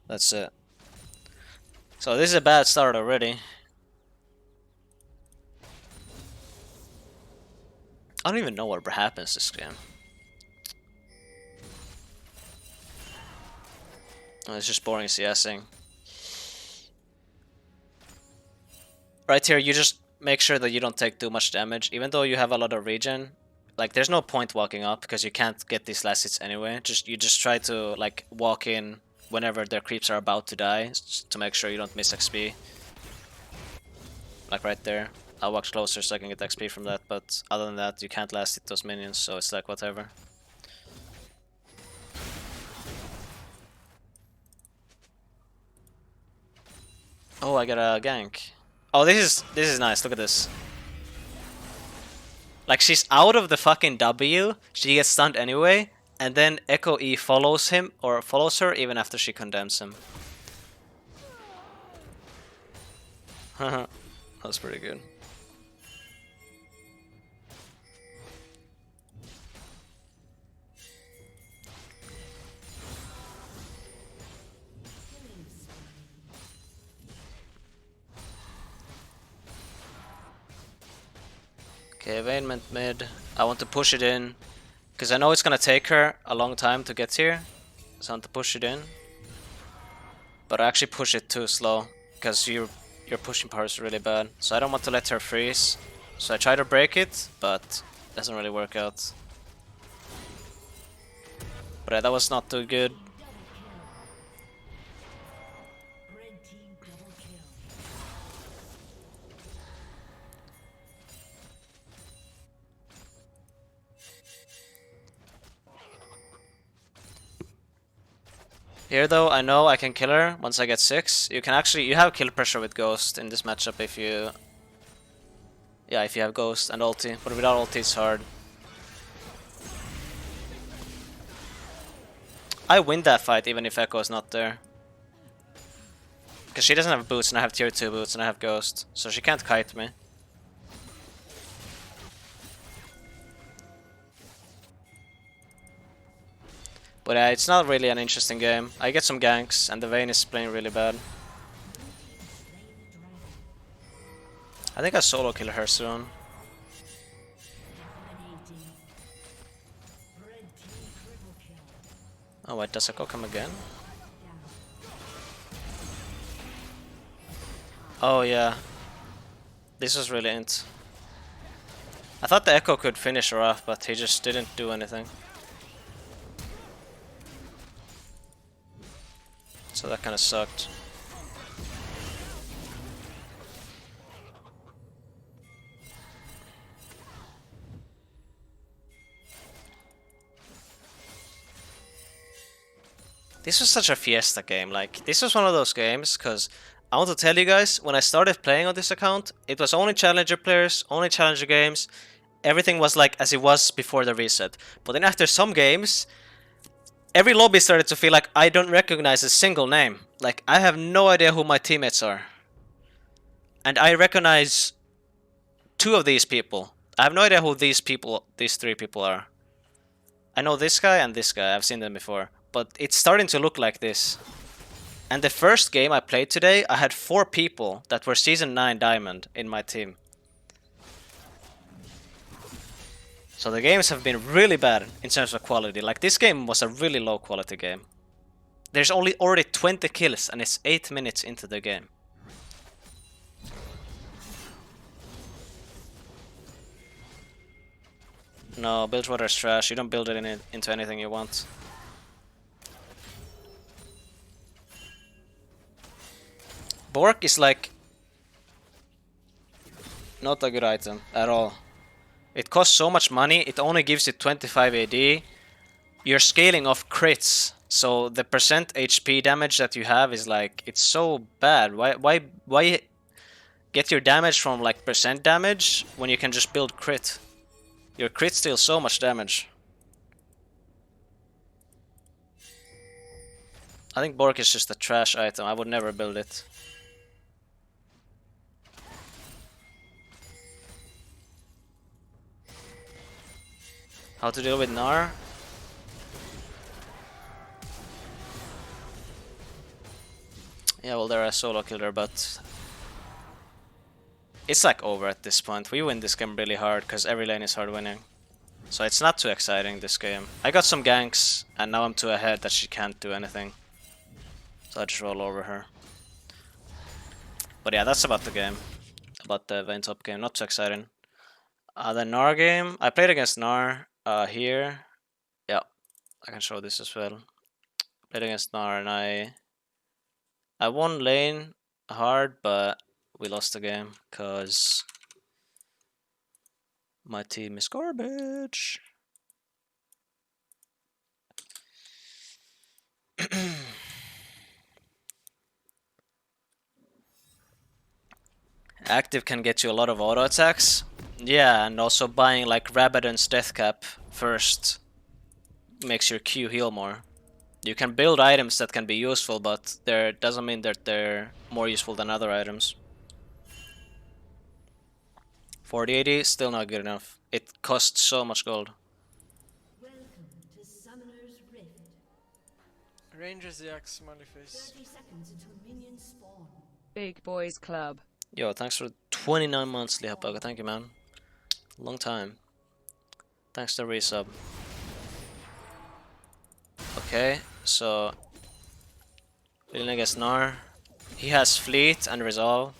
That's it. So this is a bad start already. I don't even know what happens this game. Oh, it's just boring CSing. Right here, you just make sure that you don't take too much damage. Even though you have a lot of regen, like there's no point walking up because you can't get these last hits anyway. You just try to like walk in whenever their creeps are about to die to make sure you don't miss XP. Like right there. I'll walk closer so I can get XP from that, but other than that you can't last hit those minions, so it's like whatever. Oh, I got a gank. Oh, this is nice. Look at this. Like she's out of the fucking W, she gets stunned anyway, and then Echo E follows him or follows her even after she condemns him. Haha, that's pretty good. Okay, Vayne went mid. I want to push it in, because I know it's gonna take her a long time to get here. So I want to push it in. But I actually push it too slow, because your pushing power is really bad. So I don't want to let her freeze. So I try to break it, but it doesn't really work out. But that was not too good. Red team double kill. Here though, I know I can kill her once I get 6. You can actually, you have kill pressure with Ghost in this matchup if you... Yeah, if you have Ghost and ulti, but without ulti it's hard. I win that fight even if Echo is not there. Because she doesn't have boots and I have tier 2 boots and I have Ghost. So she can't kite me. But it's not really an interesting game. I get some ganks and the Vayne is playing really bad. I think I solo kill her soon. Dominating. Red team triple kill. Oh wait, does Echo come again? Oh yeah. This was really int. I thought the Echo could finish her off, but he just didn't do anything. So that kinda sucked. This was such a Fiesta game, like, this was one of those games, because I want to tell you guys, when I started playing on this account, it was only Challenger players, only Challenger games, everything was like as it was before the reset. But then after some games, every lobby started to feel like I don't recognize a single name. Like, I have no idea who my teammates are. And I recognize 2 of these people. I have no idea who these 3 people are. I know this guy and this guy, I've seen them before. But it's starting to look like this. And the first game I played today, I had 4 people that were Season 9 Diamond in my team. So the games have been really bad in terms of quality. Like, this game was a really low quality game. There's already 20 kills and it's 8 minutes into the game. No, Bilgewater is trash. You don't build it into anything you want. Bork is like not a good item at all. It costs so much money, it only gives you 25 AD. You're scaling off crits, so the percent HP damage that you have is like, it's so bad. Why get your damage from like percent damage when you can just build crit? Your crit steals so much damage. I think Bork is just a trash item. I would never build it. How to deal with Gnar? Yeah, well, there I solo killed her, but it's like over at this point. We win this game really hard because every lane is hard winning. So it's not too exciting this game. I got some ganks and now I'm too ahead that she can't do anything. So I just roll over her. But yeah, that's about the game. About the Vayne top game. Not too exciting. The Gnar game. I played against Gnar here. Yeah, I can show this as well. Played against Gnar and I won lane hard, but we lost the game because my team is garbage. Active can get you a lot of auto attacks. Yeah, and also buying like Rabadon's Death Cap first makes your Q heal more. You can build items that can be useful, but that doesn't mean that they're more useful than other items. 4080 still not good enough. It costs so much gold. Welcome to Summoner's Rift. RANGERZX, smiley face. 30 seconds until minions spawn. Big Boys Club. Yo, thanks for 29 months, Lihapaga. Thank you, man. Long time. Thanks to resub. Okay, so dealing against Gnar. He has Fleet and Resolve.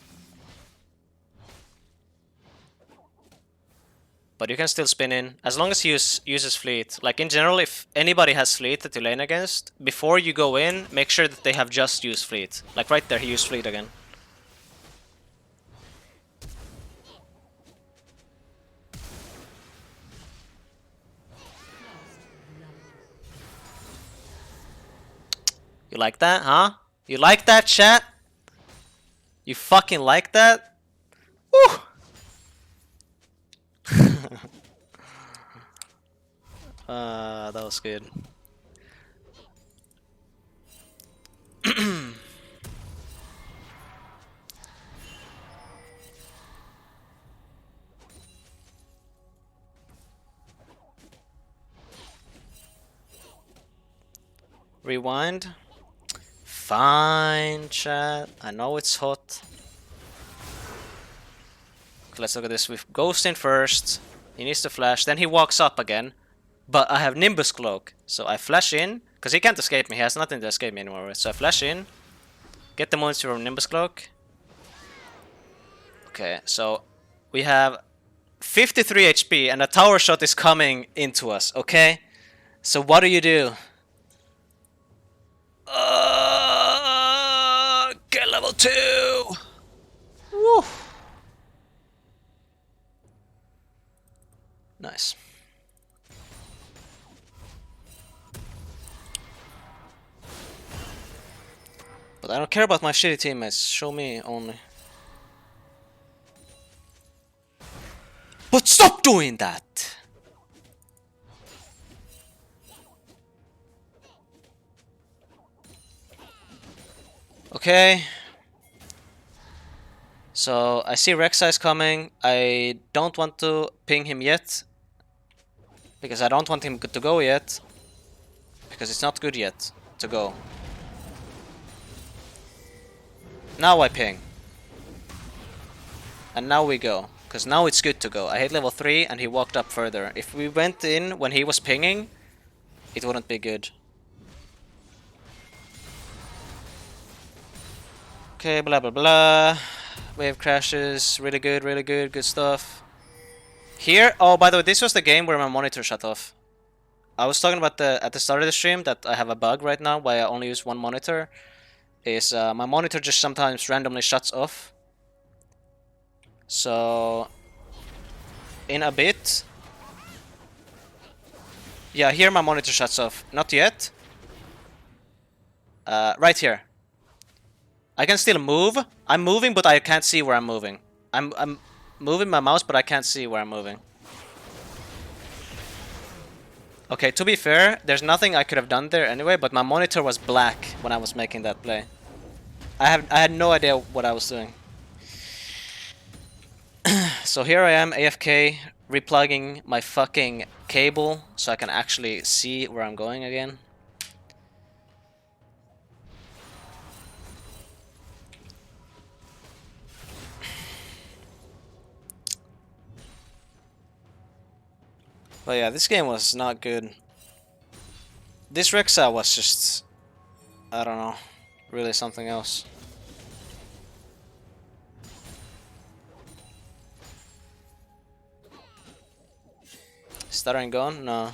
But you can still spin in, as long as he uses fleet. Like in general, if anybody has fleet that you lane against, before you go in, make sure that they have just used fleet. Like right there, he used fleet again. You like that, huh? You like that, chat? You fucking like that? Woo! That was good. Rewind. Fine, chat. I know it's hot. Okay, let's look at this. With Ghost in first. He needs to flash. Then he walks up again. But I have Nimbus Cloak. So I flash in. Because he can't escape me. He has nothing to escape me anymore with. So I flash in. Get the monster from Nimbus Cloak. Okay, so we have 53 HP and a tower shot is coming into us, okay? So what do? Get level 2! Woo! Nice. But I don't care about my shitty teammates, show me only. But stop doing that! Okay. So I see Rek'Sai coming. I don't want to ping him yet. Because I don't want him to go yet. Because it's not good yet to go. Now I ping. And now we go. Because now it's good to go. I hit level 3 and he walked up further. If we went in when he was pinging, it wouldn't be good. Okay, blah blah blah. Wave crashes, really good, good stuff. Here, oh by the way, this was the game where my monitor shut off. I was talking about at the start of the stream that I have a bug right now why I only use one monitor. Is my monitor just sometimes randomly shuts off. So in a bit. Yeah, here my monitor shuts off. Not yet. Right here. I can still move. I'm moving, but I can't see where I'm moving. I'm moving my mouse, but I can't see where I'm moving. Okay, to be fair, there's nothing I could have done there anyway, but my monitor was black when I was making that play. I had no idea what I was doing. So here I am, AFK, replugging my fucking cable so I can actually see where I'm going again. But yeah, this game was not good. This Rek'Sai was just, I don't know, really something else. Stuttering gone? No.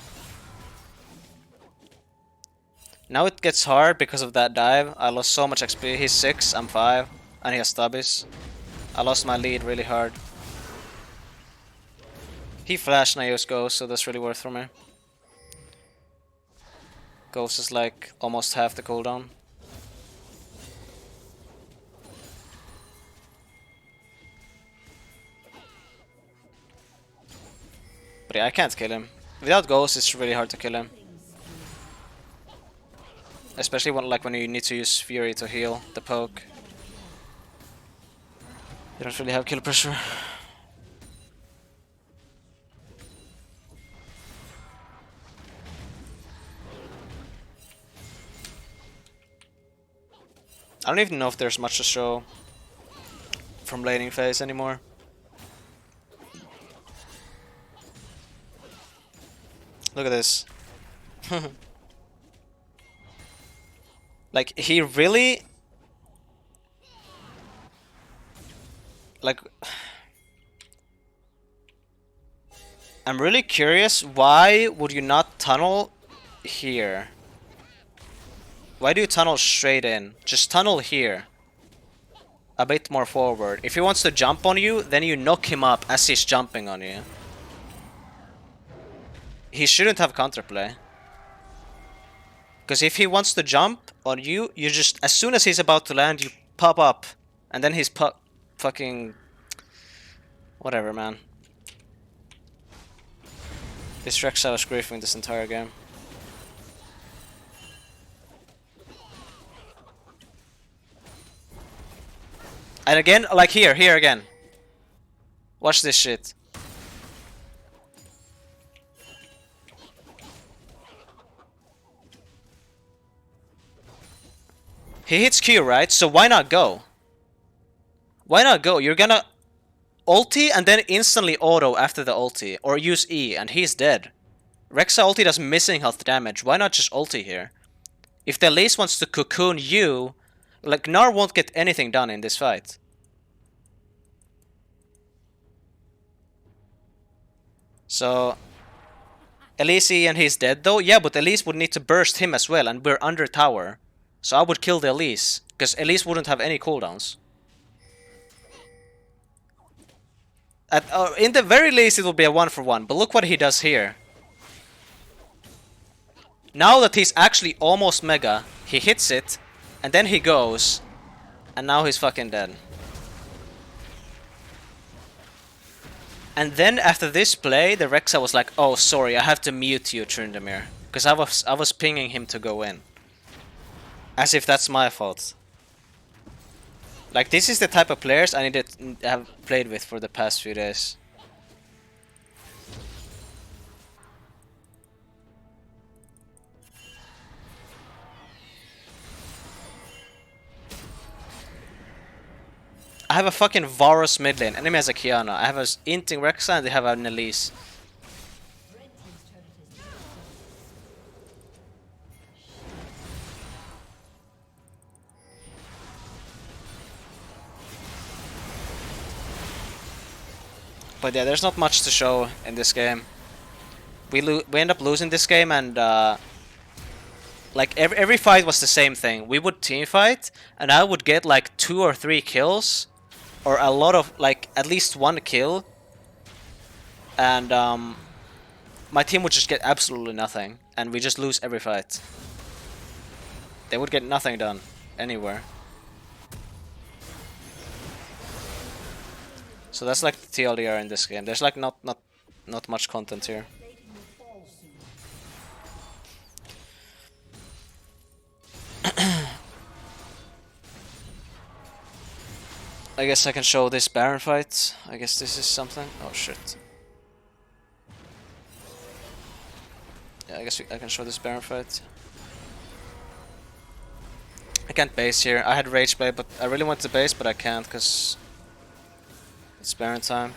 Now it gets hard because of that dive. I lost so much XP. He's 6, I'm 5, and he has stubbies. I lost my lead really hard. He flashed and I used Ghost, so that's really worth for me. Ghost is like almost half the cooldown. But yeah, I can't kill him. Without Ghost, it's really hard to kill him. Especially when you need to use Fury to heal the poke. You don't really have kill pressure. I don't even know if there's much to show from laning phase anymore. Look at this. Like, he really... Like... I'm really curious, why would you not tunnel here? Why do you tunnel straight in? Just tunnel here. A bit more forward. If he wants to jump on you, then you knock him up as he's jumping on you. He shouldn't have counterplay. Because if he wants to jump on you, you just, as soon as he's about to land, you pop up. And then he's fucking... Whatever, man. This Rek'Sai was griefing this entire game. And again, like here again. Watch this shit. He hits Q, right? So why not go? Why not go? You're gonna ulti and then instantly auto after the ulti. Or use E and he's dead. Rek'Sai ulti does missing health damage. Why not just ulti here? If the Elise wants to cocoon you, like Gnar won't get anything done in this fight. So Elise and he's dead though? Yeah, but Elise would need to burst him as well and we're under tower. So I would kill the Elise, because Elise wouldn't have any cooldowns. In the very least it will be a 1-for-1, but look what he does here. Now that he's actually almost mega, he hits it, and then he goes, and now he's fucking dead. And then after this play, the Rek'Sai was like, oh sorry, I have to mute you, Trynda, because I was pinging him to go in. As if that's my fault. Like, this is the type of players I need to have played with for the past few days. I have a fucking Varus mid lane. Enemy has a Kiana. I have a inting Rek'Sai and they have an Elise. But yeah, there's not much to show in this game. We end up losing this game, and like every fight was the same thing. We would team fight, and I would get like 2 or 3 kills, or a lot of, like, at least 1 kill, and my team would just get absolutely nothing, and we just lose every fight. They would get nothing done anywhere. So that's like the TLDR in this game. There's like not much content here. I guess I can show this Baron fight. I guess this is something. Oh shit. Yeah, I guess I can show this Baron fight. I can't base here. I had Rage Blade, but I really want to base, but I can't because it's Baron time.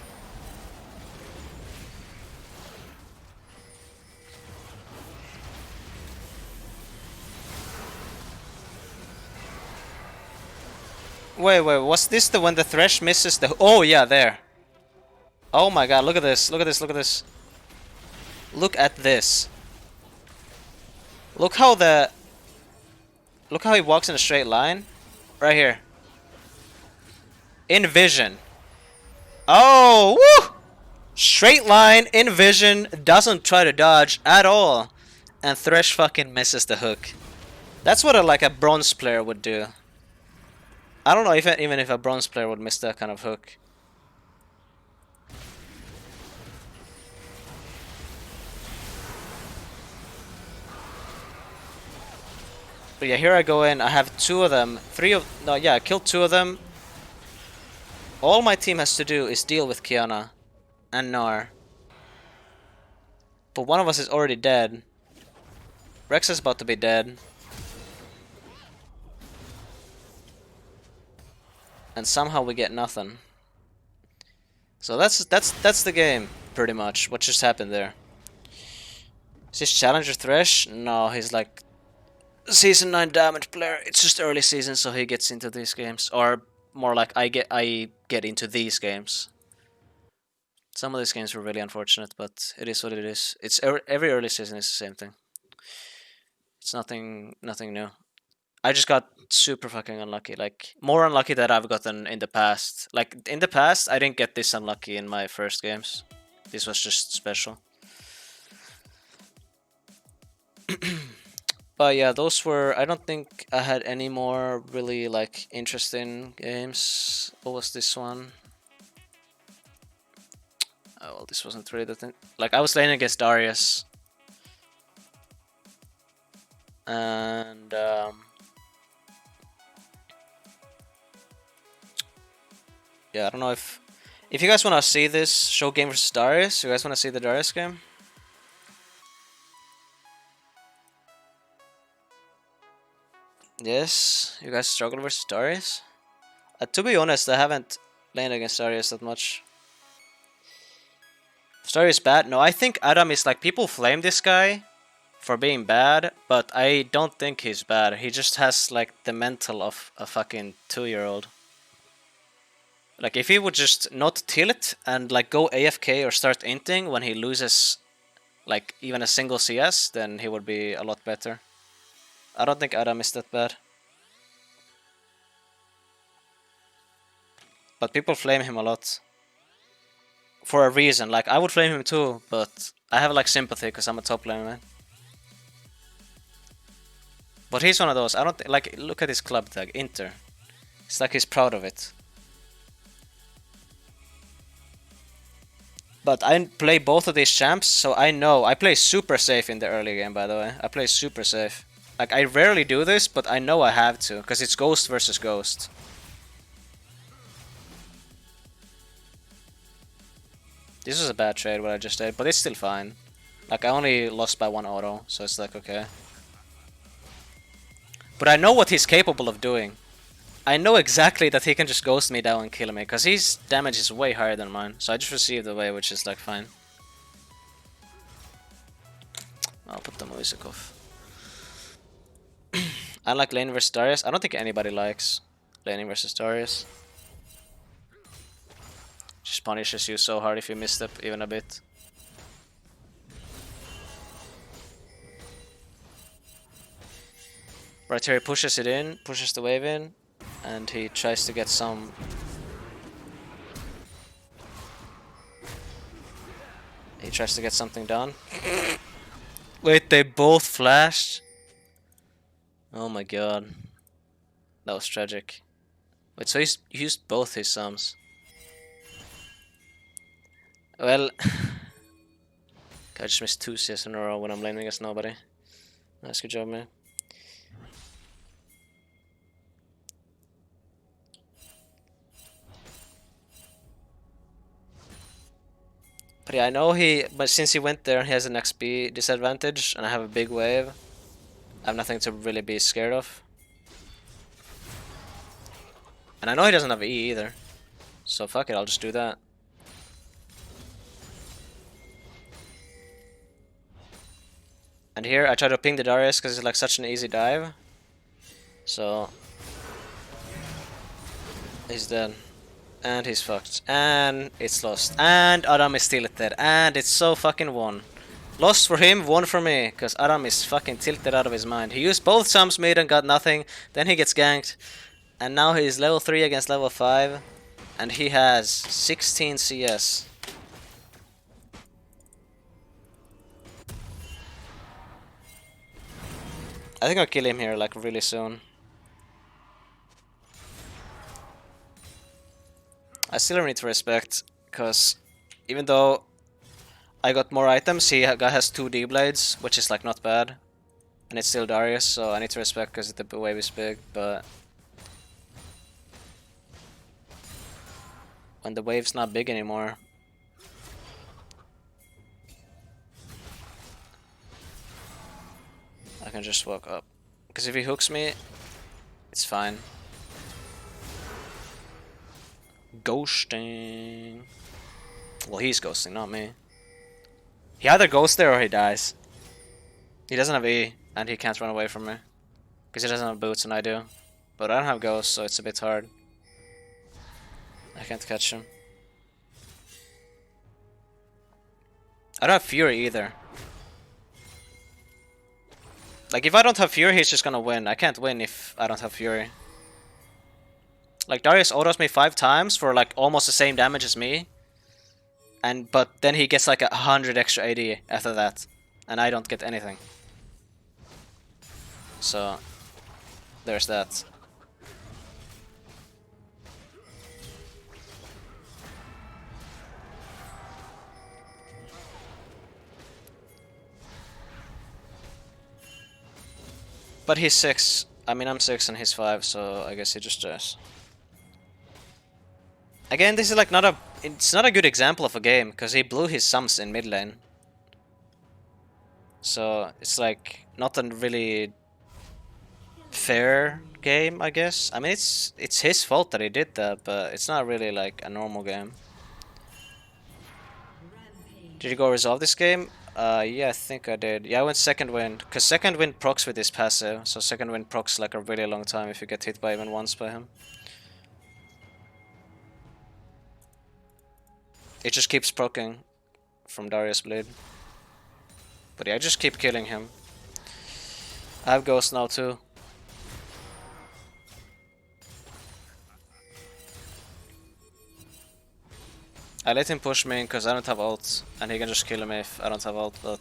Wait, was this the when the Thresh misses the... Oh yeah, there. Oh my god, look at this, look at this, look at this. Look at this. Look how he walks in a straight line. Right here. In vision. Oh, woo! Straight line, in vision, doesn't try to dodge at all. And Thresh fucking misses the hook. That's what a bronze player would do. I don't know if even if a bronze player would miss that kind of hook. But yeah, here I go in. I have 2 of them. 3 of... No, yeah, I killed 2 of them. All my team has to do is deal with Kiana and Gnar. But one of us is already dead. Rex is about to be dead. And somehow we get nothing. So that's the game, pretty much. What just happened there? Is this Challenger Thresh? No, he's like Season 9 damage player. It's just early season, so he gets into these games. Or more like I get into these games. Some of these games were really unfortunate, but it is what it is. It's every early season is the same thing. It's nothing new. I just got super fucking unlucky. Like, more unlucky than I've gotten in the past. Like, in the past, I didn't get this unlucky in my first games. This was just special. But yeah, those were... I don't think I had any more really, like, interesting games. What was this one? Oh, well, this wasn't really the thing. Like, I was playing against Darius. And, yeah, I don't know if you guys want to see this show game versus Darius. You guys want to see the Darius game? Yes, you guys struggle versus Darius? To be honest, I haven't played against Darius that much. Is Darius bad? No, I think Adam is like... People flame this guy for being bad, but I don't think he's bad. He just has like the mental of a fucking 2-year-old. Like, if he would just not tilt and like go AFK or start inting when he loses like even a single CS, then he would be a lot better. I don't think Adam is that bad. But people flame him a lot. For a reason. Like, I would flame him too, but I have like sympathy because I'm a top laner, man. But he's one of those. I don't like, look at his club tag, Inter. It's like he's proud of it. But I play both of these champs, so I know. I play super safe in the early game, by the way. I play super safe. Like, I rarely do this, but I know I have to, because it's Ghost versus Ghost. This was a bad trade, what I just did, but it's still fine. Like, I only lost by 1 auto, so it's like, okay. But I know what he's capable of doing. I know exactly that he can just ghost me down and kill me, because his damage is way higher than mine. So I just received away, which is like fine. I'll put the music off. I like laning versus Darius. I don't think anybody likes laning versus Darius. Just punishes you so hard if you misstep even a bit. Right here he pushes it in, pushes the wave in, and he tries to get some... He tries to get something done. Wait, they both flashed? Oh my god. That was tragic. Wait, so he's used both his sums. Well... I just missed 2 CS in a row when I'm laning against nobody. Nice, good job, man. But yeah, I know but since he went there, he has an XP disadvantage, and I have a big wave. I have nothing to really be scared of. And I know he doesn't have E either. So fuck it, I'll just do that. And here, I try to ping the Darius because it's like such an easy dive. So... He's dead. And he's fucked. And it's lost. And Adam is tilted. And it's so fucking won. Lost for him, won for me. Because Adam is fucking tilted out of his mind. He used both sums mid and got nothing. Then he gets ganked. And now he's level 3 against level 5. And he has 16 CS. I think I'll kill him here like really soon. I still need to respect, because even though I got more items, he has 2 D-Blades, which is like not bad. And it's still Darius, so I need to respect because the wave is big, but... When the wave's not big anymore... I can just walk up. Because if he hooks me, it's fine. Ghosting. Well, he's ghosting, not me. He either goes there or he dies. He doesn't have E, and he can't run away from me. Because he doesn't have boots and I do. But I don't have ghosts, so it's a bit hard. I can't catch him. I don't have Fury either. Like, if I don't have Fury, he's just gonna win. I can't win if I don't have Fury. Like, Darius autos me 5 times for like almost the same damage as me. But then he gets like 100 extra AD after that. And I don't get anything. So, there's that. But he's 6. I mean, I'm 6 and he's 5, so I guess he just does. Again, this is like not a... It's not a good example of a game, because he blew his sums in mid lane. So, it's like not a really fair game, I guess. I mean, it's his fault that he did that, but it's not really like a normal game. Did you go resolve this game? Yeah, I think I did. Yeah, I went second wind, because second wind procs with his passive, so second wind procs like a really long time if you get hit by even once by him. It just keeps proccing from Darius Blade. But yeah, I just keep killing him. I have Ghost now too. I let him push me because I don't have ult, and he can just kill me if I don't have ult, but...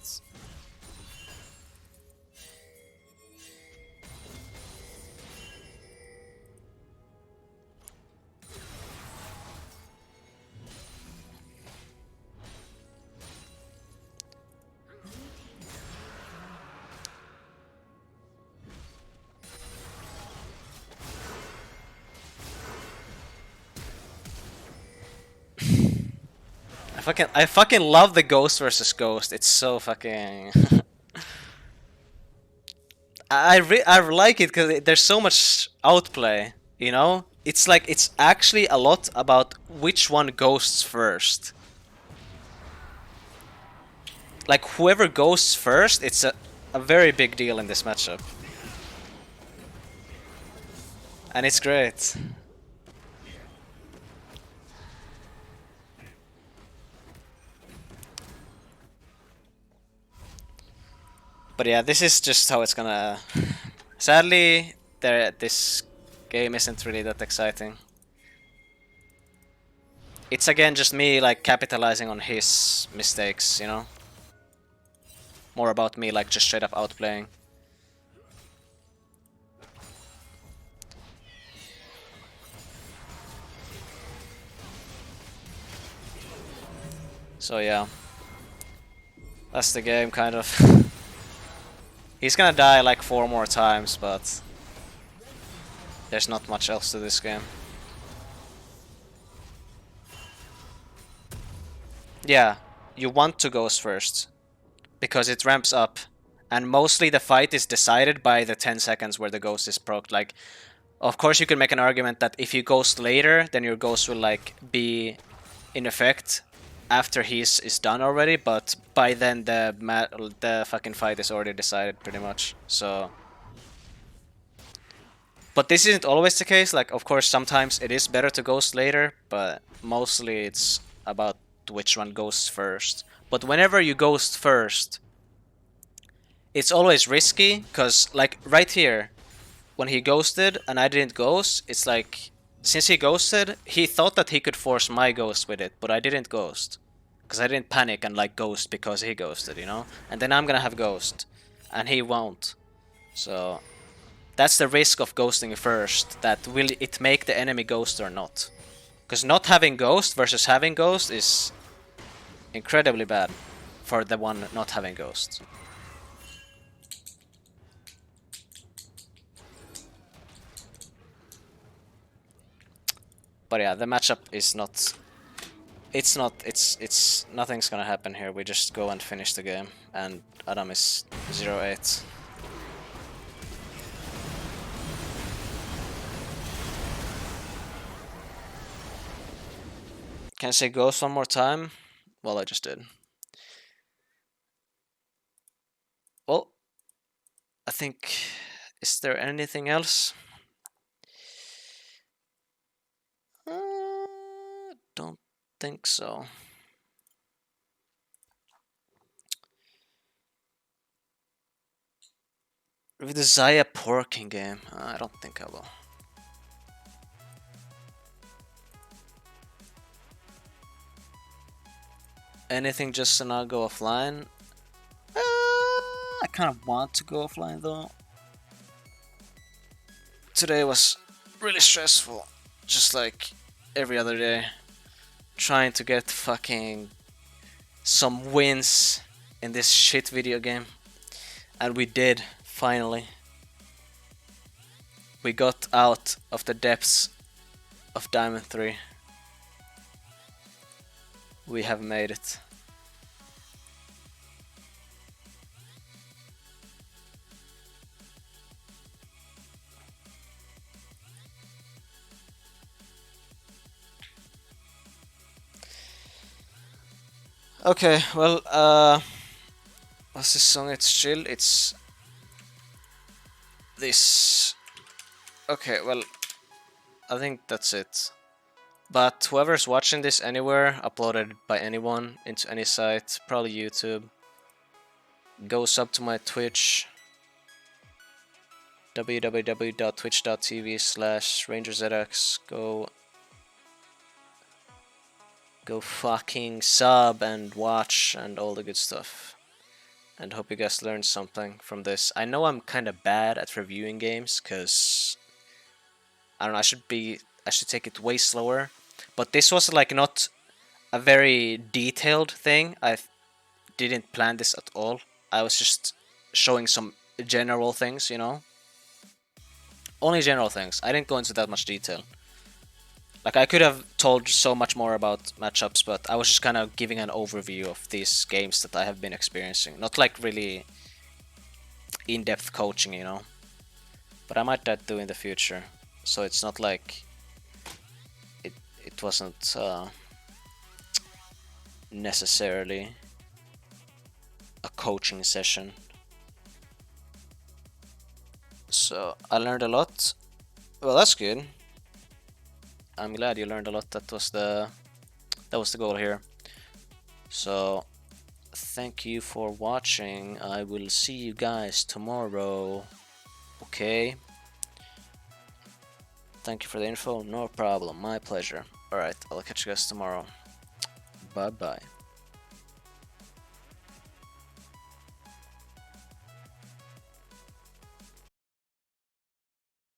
I fucking love the Ghost versus Ghost. It's so fucking... I like it because there's so much outplay, you know? It's like, it's actually a lot about which one ghosts first. Like, whoever ghosts first, it's a very big deal in this matchup. And it's great. But yeah, this is just how it's gonna... Sadly, this game isn't really that exciting. It's again just me like capitalizing on his mistakes, you know? More about me like just straight up outplaying. So yeah. That's the game, kind of. He's gonna die like 4 more times, but there's not much else to this game. Yeah, you want to ghost first, because it ramps up, and mostly the fight is decided by the 10 seconds where the ghost is procced. Like, of course you can make an argument that if you ghost later, then your ghost will like be in effect after he's is done already, but by then the fucking fight is already decided pretty much. So, but this isn't always the case. Like, of course, sometimes it is better to ghost later, but mostly it's about which one ghosts first. But whenever you ghost first, it's always risky, because like right here, when he ghosted and I didn't ghost, it's like, since he ghosted, he thought that he could force my ghost with it, but I didn't ghost. Because I didn't panic and like ghost because he ghosted, you know? And then I'm gonna have ghost, and he won't. So, that's the risk of ghosting first, that will it make the enemy ghost or not. Because not having ghost versus having ghost is incredibly bad for the one not having ghost. But yeah, the matchup is not... It's nothing's gonna happen here. We just go and finish the game, and Adam is 0-8. Can I say ghost one more time? Well, I just did. Well, I think... Is there anything else? Don't think so. With the Zaya porking game, I don't think I will. Anything just to not go offline? I kind of want to go offline though. Today was really stressful, just like every other day. Trying to get fucking some wins in this shit video game. And we did, finally. We got out of the depths of Diamond 3. We have made it. Okay, well, what's this song? It's chill. It's this. Okay, well, I think that's it. But whoever's watching this anywhere, uploaded by anyone into any site, probably YouTube, go sub to my Twitch, www.twitch.tv/RangerZX. Go fucking sub and watch and all the good stuff. And hope you guys learned something from this. I know I'm kind of bad at reviewing games, cause I don't know. I should take it way slower. But this was like not a very detailed thing. I didn't plan this at all. I was just showing some general things, you know. Only general things. I didn't go into that much detail. Like, I could have told so much more about matchups, but I was just kind of giving an overview of these games that I have been experiencing. Not like really in-depth coaching, you know. But I might do in the future. So it's not like it wasn't necessarily a coaching session. So I learned a lot. Well, that's good. I'm glad you learned a lot. That was the goal here. So thank you for watching. I will see you guys tomorrow. Okay. Thank you for the info. No problem. My pleasure. Alright, I'll catch you guys tomorrow. Bye bye.